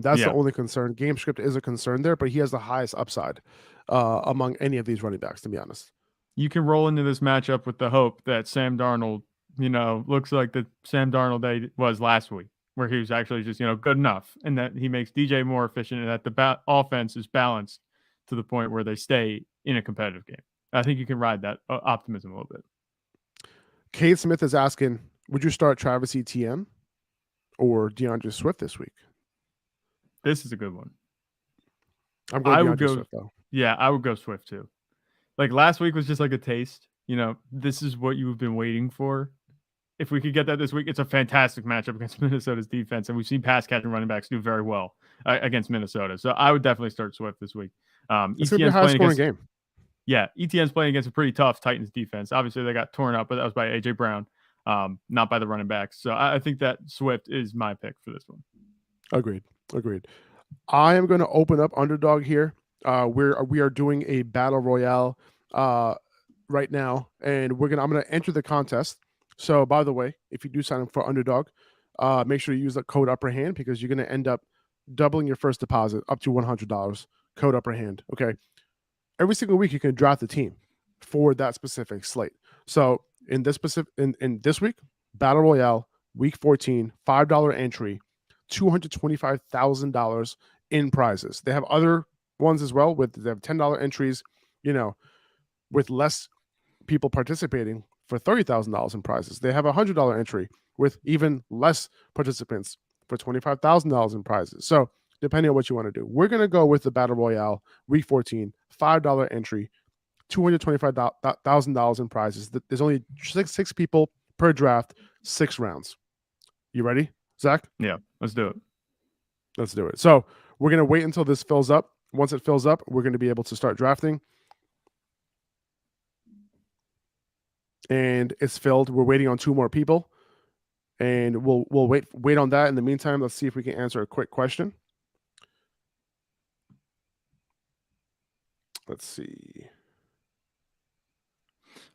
That's the only concern. Game script is a concern there, but he has the highest upside among any of these running backs, to be honest. You can roll into this matchup with the hope that Sam Darnold, looks like the Sam Darnold that he was last week, where he was actually just, good enough, and that he makes DJ more efficient and that the offense is balanced to the point where they stay in a competitive game. I think you can ride that optimism a little bit. Kate Smith is asking, would you start Travis Etienne or DeAndre Swift this week? This is a good one. I'm going DeAndre Swift, though. Yeah, I would go Swift, too. Last week was just like a taste. This is what you've been waiting for. If we could get that this week, it's a fantastic matchup against Minnesota's defense, and we've seen pass catching running backs do very well against Minnesota. So I would definitely start Swift this week. It's going to be a high-scoring game. Yeah, ETN's playing against a pretty tough Titans defense. Obviously, they got torn up, but that was by A.J. Brown, not by the running backs. So I think that Swift is my pick for this one. Agreed. I am going to open up Underdog here. We are doing a battle royale right now, and I'm going to enter the contest. So, by the way, if you do sign up for Underdog, make sure you use the code Upper Hand because you're going to end up doubling your first deposit up to $100. Code Upper Hand. Okay. Every single week, you can draft a team for that specific slate. So, in this specific in this week, Battle Royale, Week 14, $5 entry, $225,000 in prizes. They have other ones as well. They have $10 entries. With less people participating for $30,000 in prizes. They have a $100 entry with even less participants for $25,000 in prizes. So depending on what you want to do, we're going to go with the Battle Royale Week 14, $5 entry, $225,000 in prizes. There's only six people per draft, 6 rounds. You ready, Zach? Yeah, let's do it. Let's do it. So we're going to wait until this fills up. Once it fills up, we're going to be able to start drafting. And it's filled. We're waiting on 2 more people, and we'll wait on that. In the meantime, let's see if we can answer a quick question. Let's see.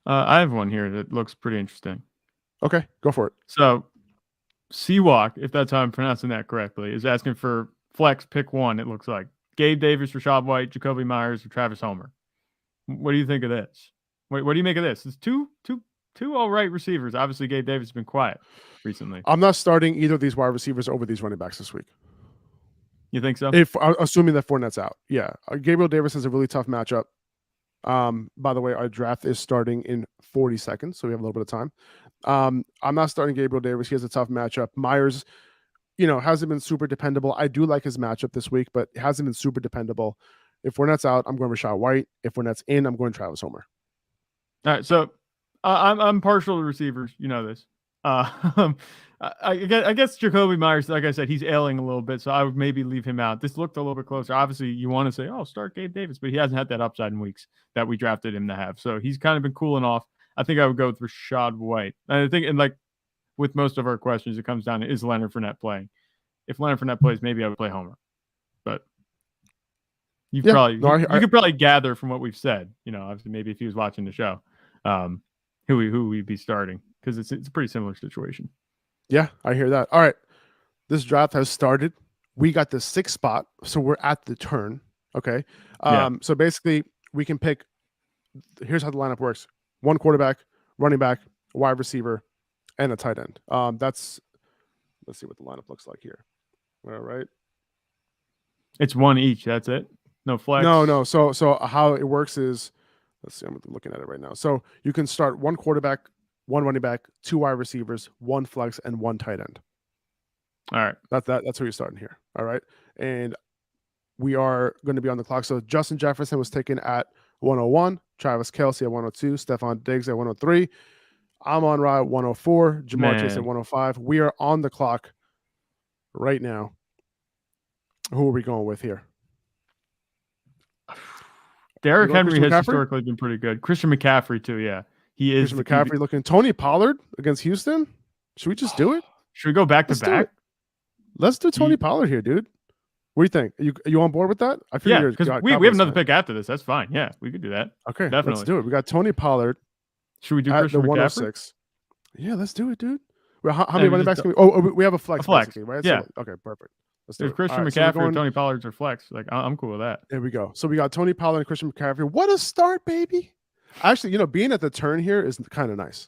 I have one here that looks pretty interesting. Okay, go for it. So, Seawalk, if that's how I'm pronouncing that correctly, is asking for flex pick 1. It looks like Gabe Davis, Rashad White, Jacoby Myers, or Travis Homer. What do you think of this? What do you make of this? It's two all right receivers. Obviously, Gabe Davis has been quiet recently. I'm not starting either of these wide receivers over these running backs this week. You think so? If assuming that Fournette's out, yeah. Gabriel Davis has a really tough matchup. By the way, our draft is starting in 40 seconds, so we have a little bit of time. I'm not starting Gabriel Davis. He has a tough matchup. Myers, hasn't been super dependable. I do like his matchup this week, but hasn't been super dependable. If Fournette's out, I'm going Rashad White. If Fournette's in, I'm going Travis Homer. All right, so I'm partial to receivers. You know this. I guess Jacoby Myers, like I said, he's ailing a little bit, so I would maybe leave him out. This looked a little bit closer. Obviously, you want to say, oh, start Gabe Davis, but he hasn't had that upside in weeks that we drafted him to have. So he's kind of been cooling off. I think I would go with Rashad White. And I think, with most of our questions, it comes down to, is Leonard Fournette playing? If Leonard Fournette plays, maybe I would play Homer. But you could probably gather from what we've said. Obviously, maybe if he was watching the show, who we'd be starting, because it's a pretty similar situation. Yeah, I hear that. All right, this draft has started. We got the 6th spot, so we're at the turn. Okay, So basically, we can pick. Here's how the lineup works: 1 quarterback, running back, wide receiver, and a tight end. Let's see what the lineup looks like here. All right, it's 1 each. That's it. No flex. No. So how it works is, let's see. I'm looking at it right now. So you can start 1 quarterback, 1 running back, 2 wide receivers, 1 flex, and 1 tight end. All right. That's where you're starting here. All right. And we are going to be on the clock. So Justin Jefferson was taken at 101, Travis Kelce at 102, Stephon Diggs at 103, Amon-Ra at 104, Jamar Chase at 105. We are on the clock right now. Who are we going with here? Derrick Henry has historically been pretty good. Christian McCaffrey too, yeah. He is. Christian McCaffrey looking. Tony Pollard against Houston. Should we just do it? Should we go back to back? Let's do Tony Pollard here, dude. What do you think? Are you on board with that? I feel because we have another pick after this. That's fine. Yeah, we could do that. Okay, definitely. Let's do it. We got Tony Pollard. Should we do Christian McCaffrey? Yeah, let's do it, dude. Well, how many running backs can we? Oh, we have a flex. Right? Yeah. So, okay, perfect. Let's do if it. Christian McCaffrey or Tony Pollard's are flex, I'm cool with that. There we go. So we got Tony Pollard and Christian McCaffrey. What a start, baby! Actually, being at the turn here is kind of nice.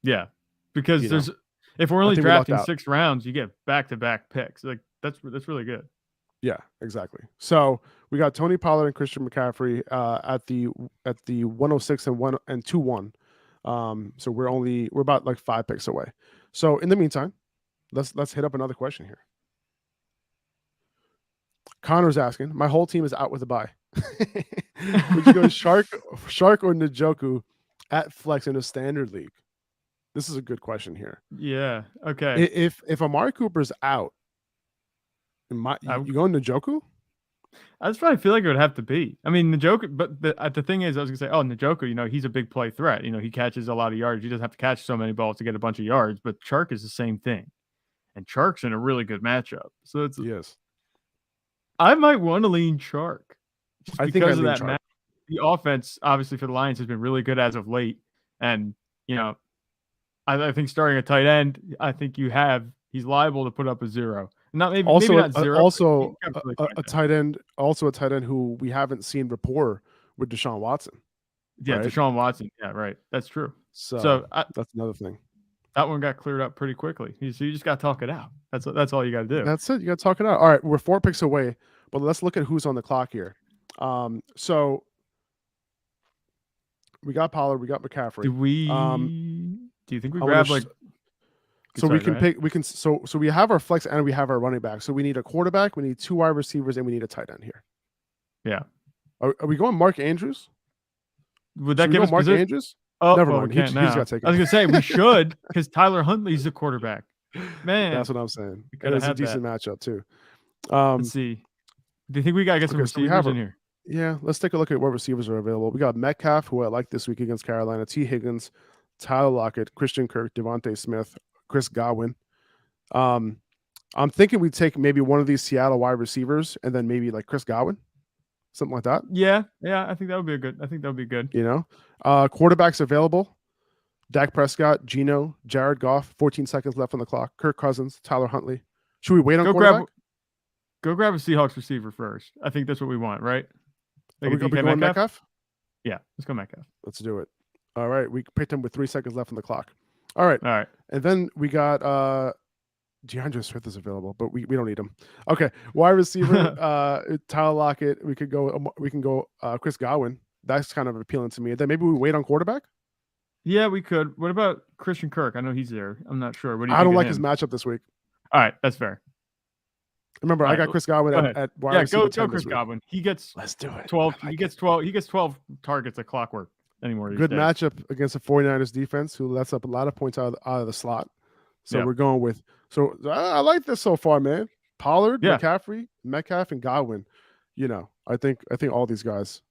Yeah, because if we're only drafting 6 rounds, you get back-to-back picks. That's really good. Yeah, exactly. So we got Tony Pollard and Christian McCaffrey at the 106 and 2-1. So we're about 5 picks away. So in the meantime, let's hit up another question here. Connor's asking, my whole team is out with a bye. Would you go Shark or Njoku at flex in a standard league? This is a good question here. Yeah. Okay. If Amari Cooper's out, you going Njoku? That's what I feel like it would have to be. I mean, Njoku, but the thing is, I was gonna say, Njoku, he's a big play threat. He catches a lot of yards. He doesn't have to catch so many balls to get a bunch of yards. But Chark is the same thing, and Chark's in a really good matchup. So yes. I might want to lean Chark. I think because of that the offense, obviously for the Lions, has been really good as of late, and I think starting a tight end, I think he's liable to put up a 0. Maybe Also, not 0. also But you a can't really tight end, who we haven't seen rapport with Deshaun Watson. yeah, right? Deshaun Watson. Yeah, right. That's true. So So that's another thing. that one got cleared up pretty quickly. So you just got to talk it out. That's all you got to do. That's it. You got to talk it out. All right, we're 4 picks away, but let's look at who's on the clock here. So we got Pollard, we got McCaffrey. Do you think we I grab wanna like? So Sorry, we can go ahead. pick. We can. So we have our flex and we have our running back. So we need a quarterback, we need 2 wide receivers, and we need a tight end here. Yeah. Are we going Mark Andrews? Would Should that we give go us Mark position? Andrews? Oh, Never well, mind. we can't He's now. got taken. I was gonna say we should because Tyler Huntley's the quarterback. Man, That's what I'm saying. we And could have it's a had that. decent matchup too. Let's see. Do you think we gotta get some okay, so we receivers have in here? Yeah, let's take a look at what receivers are available. We got Metcalf, who I like this week against Carolina, T. Higgins, Tyler Lockett, Christian Kirk, Devontae Smith, Chris Godwin. I'm thinking we take maybe one of these Seattle wide receivers and then maybe like Chris Godwin, something like that. Yeah. I think that would be good. I think that would be good. You know, quarterbacks available: Dak Prescott, Geno, Jared Goff. 14 seconds left on the clock. Kirk Cousins, Tyler Huntley. Should we wait on quarterback? Go grab a Seahawks receiver first. I think that's what we want, right? Are we going Metcalf? Yeah, let's go Metcalf. Let's do it. All right, we picked him with 3 seconds left on the clock. All right, and then we got DeAndre Swift is available, but we don't need him. Okay, wide receiver Tyler Lockett. We can go Chris Godwin. That's kind of appealing to me. And then maybe we wait on quarterback. Yeah, we could. What about Christian Kirk? I know he's there. I'm not sure. What do you I don't think like of his him? matchup this week. All right, that's fair. Remember, I got Chris Godwin at wide receiver. Go Chris Godwin. He gets Let's do it. 12. He gets 12. He gets 12 targets at clockwork anymore. Good matchup against the 49ers defense, who lets up a lot of points out of the slot. So we're going with. So I like this so far, man. Pollard, McCaffrey, Metcalf, and Godwin. You know, I think all these guys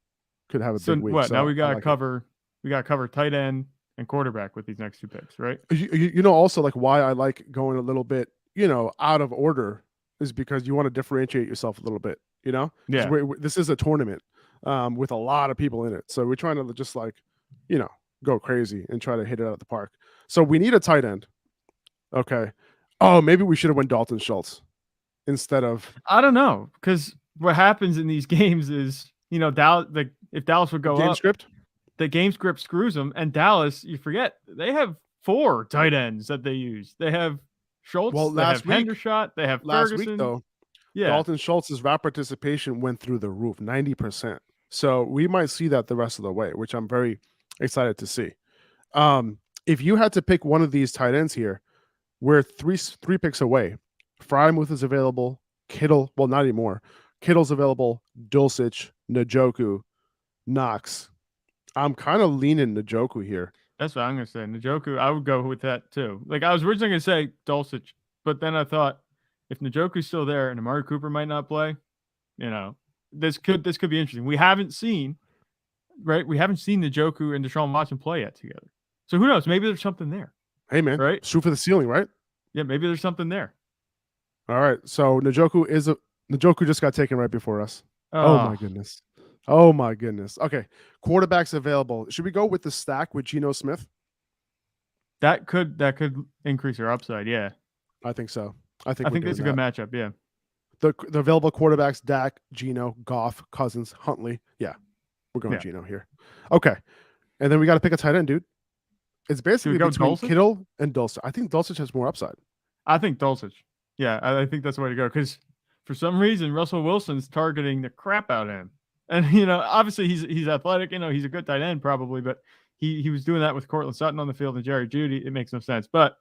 could have a big week. So now we got to cover. We got to cover tight end and quarterback with these next 2 picks, right? You know, also like why I like going a little bit, out of order is because you want to differentiate yourself a little bit. You know, this is a tournament with a lot of people in it, so we're trying to just like, go crazy and try to hit it out of the park. So we need a tight end. Okay. Oh, maybe we should have went Dalton Schultz instead of. I don't know, because what happens in these games is, Dallas. If Dallas would go game up, script, the game script screws them. And Dallas, you forget, they have 4 tight ends that they use. They have Schultz. Well, they have Hendershot. They have last Ferguson. week though. Yeah, Dalton Schultz's route participation went through the roof, 90%. So we might see that the rest of the way, which I'm very excited to see. If you had to pick one of these tight ends here, we're three picks away. Frymuth is available. Kittle, well, not anymore. Kittle's available. Dulcich, Njoku, Knox. I'm kind of leaning Njoku here. that's what I'm gonna say. Njoku, I would go with that too. Like I was originally gonna say Dulcich, but then I thought if Njoku's still there and Amari Cooper might not play, this could be interesting. We haven't seen Njoku and Deshaun Watson play yet together. So who knows? Maybe there's something there. Hey man, right? Shoot for the ceiling, right? Yeah, maybe there's something there. All right. So Njoku just got taken right before us. Oh my goodness. Oh my goodness. Okay. Quarterbacks available. Should we go with the stack with Geno Smith? That could increase our upside. Yeah, I think so. I think that's a good matchup. Yeah. The available quarterbacks: Dak, Geno, Goff, Cousins, Huntley. Yeah, we're going Geno here. Okay, and then we got to pick a tight end, dude. It's basically between Kittle and Dulcich. I think Dulcich has more upside. I think Dulcich. Yeah, I think that's the way to go because for some reason Russell Wilson's targeting the crap out of him, and obviously he's athletic. He's a good tight end probably, but he was doing that with Cortland Sutton on the field and Jerry Jeudy. It makes no sense, but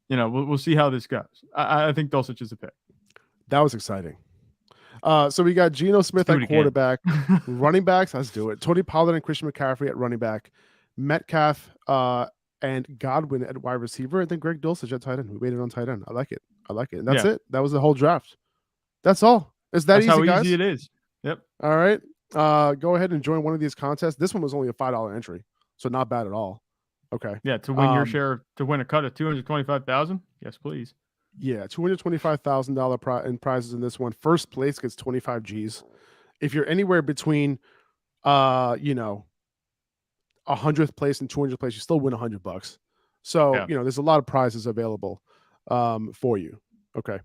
we'll see how this goes. I think Dulcich is a pick. That was exciting. So we got Geno Smith at quarterback, running backs. Let's do it. Tony Pollard and Christian McCaffrey at running back, Metcalf and Godwin at wide receiver, and then Greg Dulcich at tight end. We waited on tight end. I like it. And that's it. That was the whole draft. That's all. It's that easy, guys. That's how easy it is. Yep. All right. Go ahead and join one of these contests. This one was only a $5 entry, so not bad at all. Okay. Yeah, to win your share, to win a cut of $225,000. Yes, please. Yeah, $225,000 in prizes in this one. First place gets 25 G's. If you're anywhere between, 100th place and 200th place, you still win $100. So, Yeah. there's a lot of prizes available for you. Okay.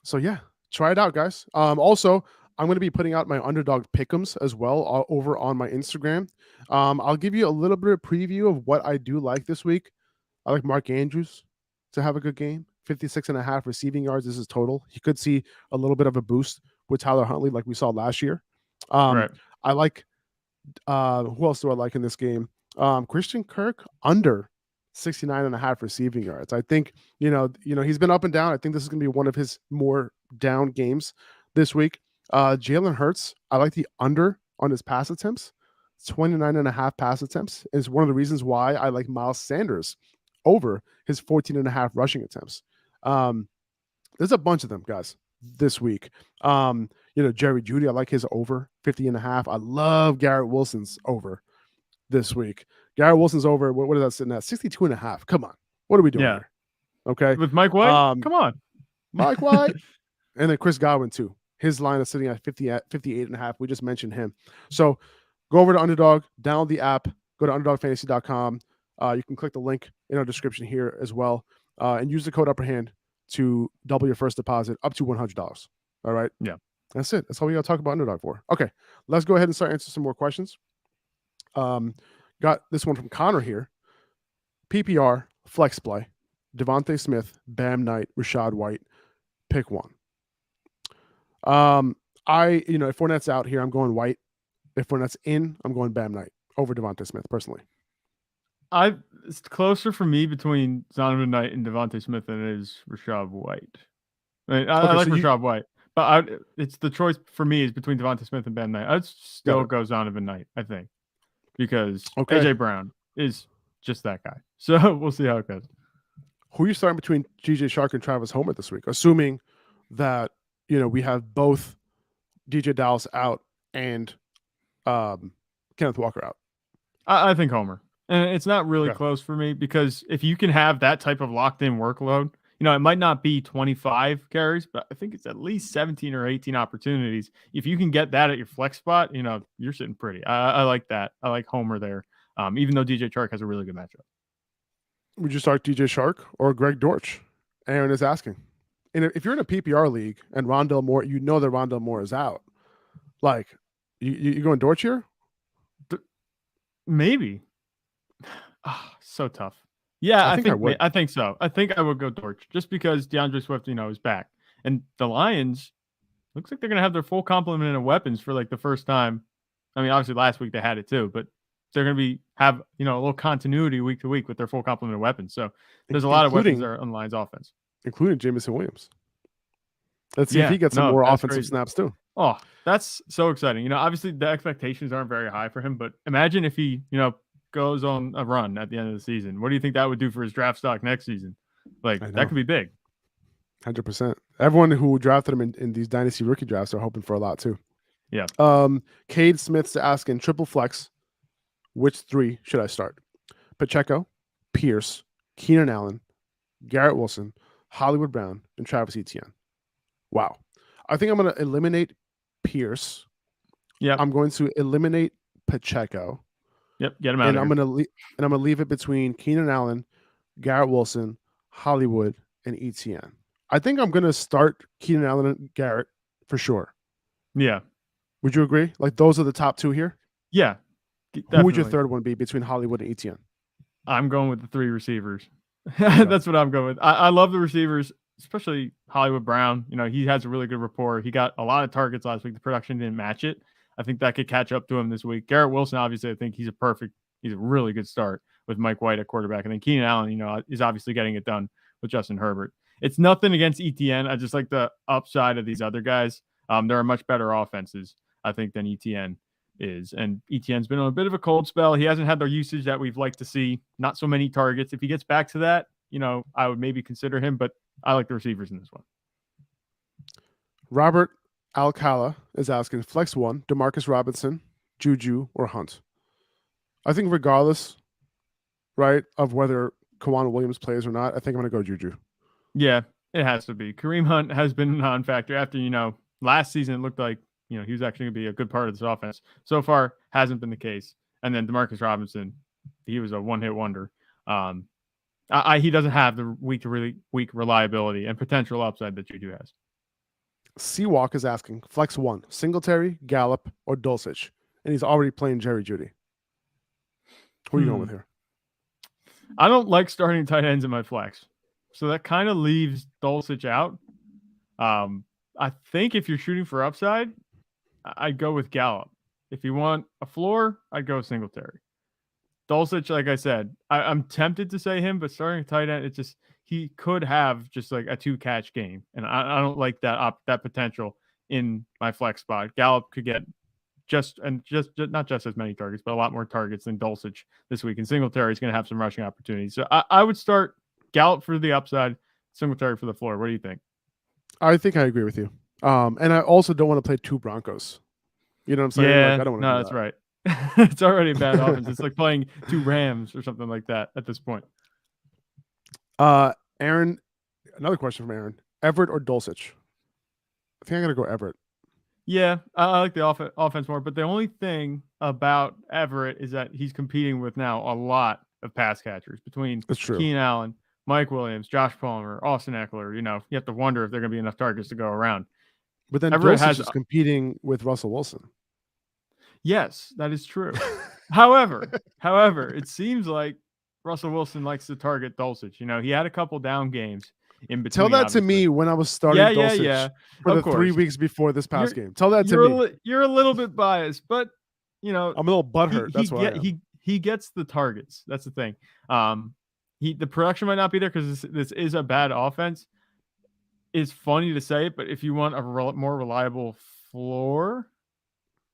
So yeah, try it out, guys. Also, I'm going to be putting out my Underdog pick'ems as well over on my Instagram. I'll give you a little bit of preview of what I do like this week. I like Mark Andrews to have a good game. 56.5 receiving yards. This is total. He could see a little bit of a boost with Tyler Huntley like we saw last year. Right. I like who else do I like in this game? Christian Kirk under 69.5 receiving yards. I think, he's been up and down. I think this is going to be one of his more down games this week. Jalen Hurts, I like the under on his pass attempts. 29.5 pass attempts is one of the reasons why I like Miles Sanders over his 14.5 rushing attempts. There's a bunch of them, guys, this week. Jerry Jeudy, I like his over 50.5. I love Garrett Wilson's over this week. Garrett Wilson's over. What is that sitting at? 62.5. Come on. What are we doing here? Okay. With Mike White? Come on. Mike White. And then Chris Godwin, too. His line is sitting at 58.5. We just mentioned him. So go over to Underdog, download the app, go to underdogfantasy.com. You can click the link in our description here as well, and use the code Upper Hand to double your first deposit up to $100. All right. Yeah. That's it. That's all we got to talk about Underdog for. Okay. Let's go ahead and start answering some more questions. Got this one from Connor here. PPR, flex play, Devontae Smith, Bam Knight, Rashad White, pick one. If Fournette's out here, I'm going White. If Fournette's in, I'm going Bam Knight over Devontae Smith personally. It's closer for me between Zonovan Knight and Devontae Smith than it is Rashad White. I like Rashad White, but it's the choice for me is between Devontae Smith and Bam Knight. I'd still go Zonovan Knight, I think, because AJ Brown is just that guy. So we'll see how it goes. Who are you starting between DJ Shark and Travis Homer this week? Assuming that we have both DJ Dallas out and Kenneth Walker out. I think Homer. And it's not really close for me because if you can have that type of locked-in workload, it might not be 25 carries, but I think it's at least 17 or 18 opportunities. If you can get that at your flex spot, you're sitting pretty. I like that. I like Homer there, even though DJ Chark has a really good matchup. Would you start DJ Shark or Greg Dortch? Aaron is asking. And if you're in a PPR league and Rondell Moore, that Rondell Moore is out. Like, you going Dortch here? Maybe. So tough. Yeah, I think so. I think I would go Dortch just because DeAndre Swift, is back. And the Lions looks like they're going to have their full complement of weapons for like the first time. I mean, obviously last week they had it too, but they're going to have a little continuity week to week with their full complement of weapons. So there's a lot of weapons there on the Lions offense, including Jameson Williams. Let's see if he gets some more offensive snaps too. Oh, that's so exciting. Obviously the expectations aren't very high for him, but imagine if he, goes on a run at the end of the season. What do you think that would do for his draft stock next season? Like, that could be big. 100%. Everyone who drafted him in these dynasty rookie drafts are hoping for a lot too. Yeah. Cade Smith's asking triple flex. Which three should I start? Pacheco, Pierce, Keenan Allen, Garrett Wilson, Hollywood Brown, and Travis Etienne. Wow. I think I'm going to eliminate Pierce. Yeah. I'm going to eliminate Pacheco. Yep, get him out. And I'm gonna leave it between Keenan Allen, Garrett Wilson, Hollywood, and Etienne. I think I'm gonna start Keenan Allen and Garrett for sure. Yeah. Would you agree? Like those are the top two here? Yeah. Definitely. Who would your third one be between Hollywood and Etienne? I'm going with the three receivers. That's what I'm going with. I love the receivers, especially Hollywood Brown. He has a really good rapport. He got a lot of targets last week. The production didn't match it. I think that could catch up to him this week. Garrett Wilson, obviously, I think he's a really good start with Mike White at quarterback. And then Keenan Allen, is obviously getting it done with Justin Herbert. It's nothing against Etienne. I just like the upside of these other guys. There are much better offenses, I think, than Etienne is. And Etienne's been on a bit of a cold spell. He hasn't had the usage that we've liked to see. Not so many targets. If he gets back to that, I would maybe consider him, but I like the receivers in this one. Robert Alcala is asking flex one, Demarcus Robinson, Juju, or Hunt. I think regardless, right, of whether Kawan Williams plays or not, I think I'm going to go Juju. Yeah, it has to be. Kareem Hunt has been a non-factor after, last season it looked like, he was actually going to be a good part of this offense. So far, hasn't been the case. And then Demarcus Robinson, he was a one-hit wonder. He doesn't have the weak reliability and potential upside that Juju has. Seawalk is asking, flex 1, Singletary, Gallup, or Dulcich. And he's already playing Jerry Judy. Who are you going with here? I don't like starting tight ends in my flex. So that kind of leaves Dulcich out. I think if you're shooting for upside, I'd go with Gallup. If you want a floor, I'd go Singletary. Dulcich, like I said, I'm tempted to say him, but starting a tight end, it's just he could have just like a 2-catch game, and I don't like that potential in my flex spot. Gallup could get just not just as many targets, but a lot more targets than Dulcich this week, and Singletary is going to have some rushing opportunities. So I would start Gallup for the upside, Singletary for the floor. What do you think? I think I agree with you. And I also don't want to play 2 Broncos. You know what I'm saying? Yeah, like, I don't want to no, that's right. It's already a bad offense. It's like playing 2 Rams or something like that at this point. Aaron, another question from Aaron. Everett or Dulcich? I think I got to go Everett. Yeah, I like the offense more, but the only thing about Everett is that he's competing with now a lot of pass catchers between Keenan Allen, Mike Williams, Josh Palmer, Austin Eckler. You have to wonder if there are going to be enough targets to go around. But then Everett Dulcich is competing with Russell Wilson. Yes, that is true. However, it seems like Russell Wilson likes to target Dulcich. He had a couple down games in between. Tell that to me when I was starting Dulcich for the 3 weeks before this past game. Tell that to me. You're a little bit biased, but I'm a little butthurt. That's why he gets the targets. That's the thing. The production might not be there because this is a bad offense. It's funny to say it, but if you want a more reliable floor,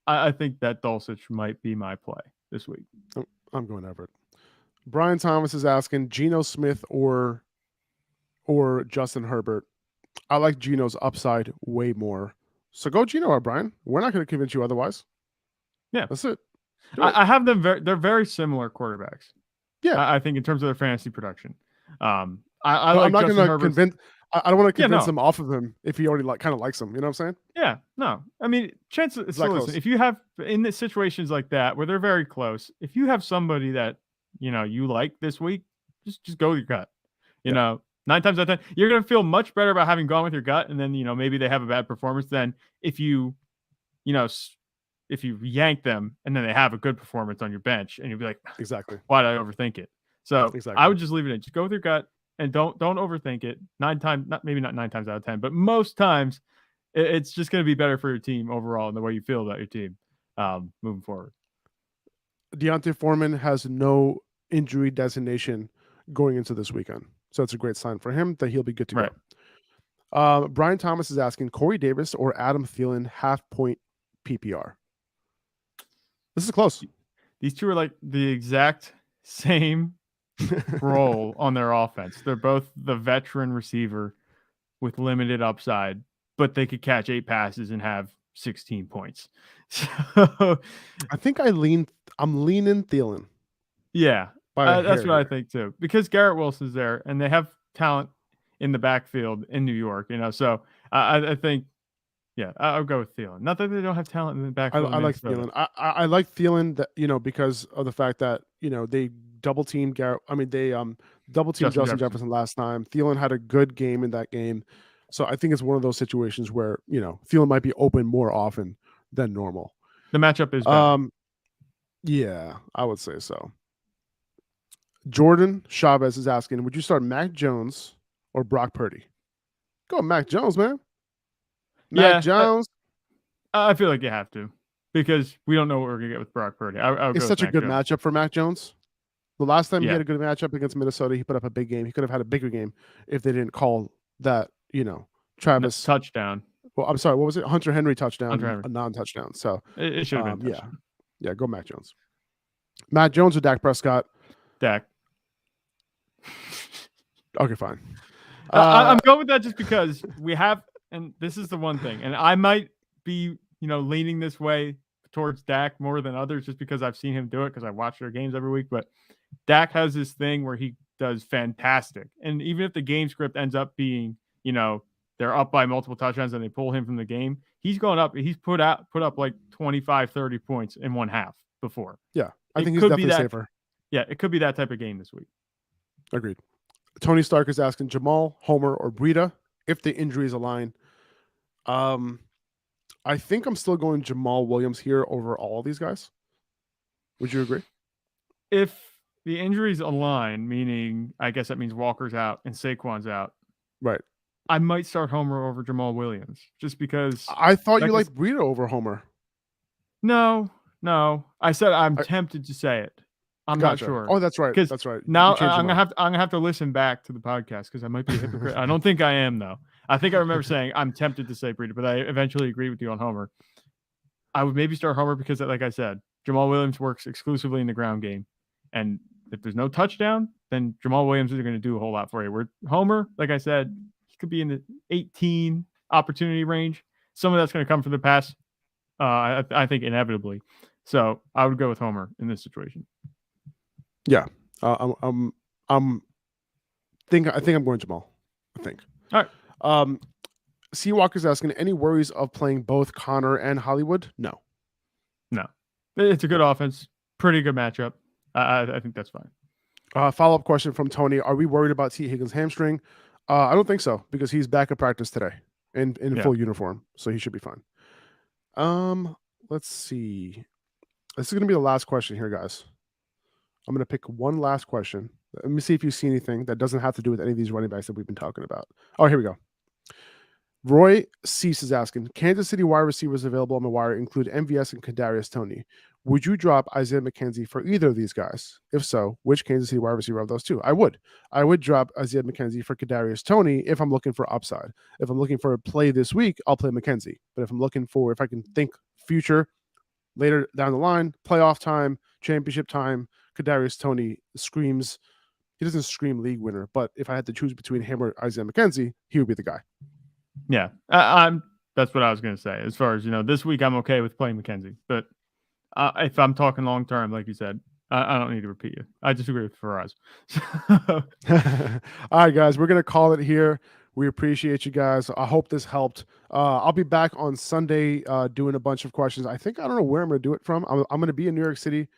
I think that Dulcich might be my play this week. I'm going Everett. Brian Thomas is asking Geno Smith or Justin Herbert. I like Geno's upside way more. So go Geno or Brian. We're not going to convince you otherwise. Yeah. That's it. I have them. They're very similar quarterbacks. Yeah. I think in terms of their fantasy production. I'm not going to convince. I don't want to convince him off of him if he already kind of likes him. You know what I'm saying? Yeah. No. I mean, chances. So listen, if you have in the situations like that where they're very close, if you have somebody that you like this week, just go with your gut. You know, 9 times out of 10, you're going to feel much better about having gone with your gut, and then maybe they have a bad performance than if you yank them and then they have a good performance on your bench, and you'll be like, exactly, why did I overthink it? So I would just leave it in. Just go with your gut and don't overthink it. 9 times, maybe not 9 times out of 10, but most times it's just going to be better for your team overall and the way you feel about your team moving forward. Deontay Foreman has no injury designation going into this weekend. So it's a great sign for him that he'll be good to go. Brian Thomas is asking Corey Davis or Adam Thielen half-point PPR. This is close. These two are like the exact same role on their offense. They're both the veteran receiver with limited upside, but they could catch 8 passes and have 16 points. So I think I'm leaning Thielen. Yeah, that's what I think too. Because Garrett Wilson's there, and they have talent in the backfield in New York. So I think, I'll go with Thielen. Not that they don't have talent in the backfield. I like Thielen. I like Thielen that because of the fact that they double teamed Garrett. I mean they double teamed Justin Jefferson last time. Thielen had a good game in that game, so I think it's one of those situations where Thielen might be open more often than normal. The matchup is better. Yeah, I would say so. Jordan Chavez is asking, would you start Mac Jones or Brock Purdy? Go Mac Jones, man. Mac Jones. I feel like you have to because we don't know what we're going to get with Brock Purdy. It's such a good matchup for Mac Jones. The last time he had a good matchup against Minnesota, he put up a big game. He could have had a bigger game if they didn't call that, Travis touchdown. Well, I'm sorry. What was it? Hunter Henry touchdown, a non-touchdown. So it should have been. Yeah. Go Mac Jones. Matt Jones or Dak Prescott? Dak. Okay, fine. I'm going with that just because we have, and this is the one thing, and I might be, leaning this way towards Dak more than others just because I've seen him do it because I watch their games every week. But Dak has this thing where he does fantastic, and even if the game script ends up being, they're up by multiple touchdowns and they pull him from the game, he's going up. He's put up like 25, 30 points in one half before. Yeah, I think he's definitely safer. Yeah, it could be that type of game this week. Agreed. Tony Stark is asking Jamal, Homer, or Breida if the injuries align. I think I'm still going Jamal Williams here over all of these guys. Would you agree? If the injuries align, meaning I guess that means Walker's out and Saquon's out, Right. I might start Homer over Jamal Williams just because. I thought you like liked Breida over Homer. No. I said I'm tempted to say it. I'm Gotcha. not sure. Oh, that's right. 'Cause That's right. Now You changed your I'm mind. gonna have to listen back to the podcast because I might be a hypocrite. I don't think I am though. I think I remember saying I'm tempted to say Breida, but I eventually agree with you on Homer. I would maybe start Homer because, like I said, Jamal Williams works exclusively in the ground game, and if there's no touchdown, then Jamal Williams isn't going to do a whole lot for you. Where Homer, like I said, he could be in the 18 opportunity range. Some of that's going to come from the pass. I think inevitably. So I would go with Homer in this situation. Yeah. I think I'm going Jamal. I think. All right. Seawalker's asking, any worries of playing both Connor and Hollywood? No. It's a good offense. Pretty good matchup. I think that's fine. Follow-up question from Tony. Are we worried about T. Higgins' hamstring? I don't think so because he's back at practice today in full uniform. So he should be fine. Let's see. This is going to be the last question here, guys. I'm going to pick one last question. Let me see if you see anything that doesn't have to do with any of these running backs that we've been talking about. Oh, here we go. Roy Cease is asking, Kansas City wide receivers available on the wire include MVS and Kadarius Toney. Would you drop Isaiah McKenzie for either of these guys? If so, which Kansas City wide receiver of those two? I would drop Isaiah McKenzie for Kadarius Toney if I'm looking for upside. If I'm looking for a play this week, I'll play McKenzie. But if I can think future, later down the line, playoff time, championship time, Kadarius Toney screams. He doesn't scream league winner, but if I had to choose between him or Isaiah McKenzie, he would be the guy. Yeah, that's what I was going to say. As far as, this week I'm okay with playing McKenzie, but if I'm talking long term, like you said, I don't need to repeat you. I disagree with Faraz. All right, guys, we're going to call it here. We appreciate you guys. I hope this helped. I'll be back on Sunday doing a bunch of questions. I don't know where I'm going to do it from. I'm going to be in New York City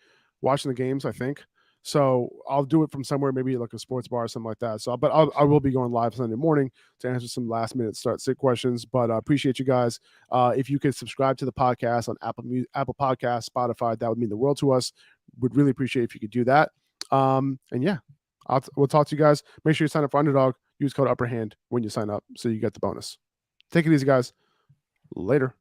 watching the games, I think. So I'll do it from somewhere, maybe like a sports bar or something like that. So, but I will be going live Sunday morning to answer some last minute start sit questions. But I appreciate you guys. If you could subscribe to the podcast on Apple Podcasts, Spotify, that would mean the world to us. Would really appreciate if you could do that. And yeah, we'll talk to you guys. Make sure you sign up for Underdog. Use code Upper Hand when you sign up so you get the bonus. Take it easy, guys. Later.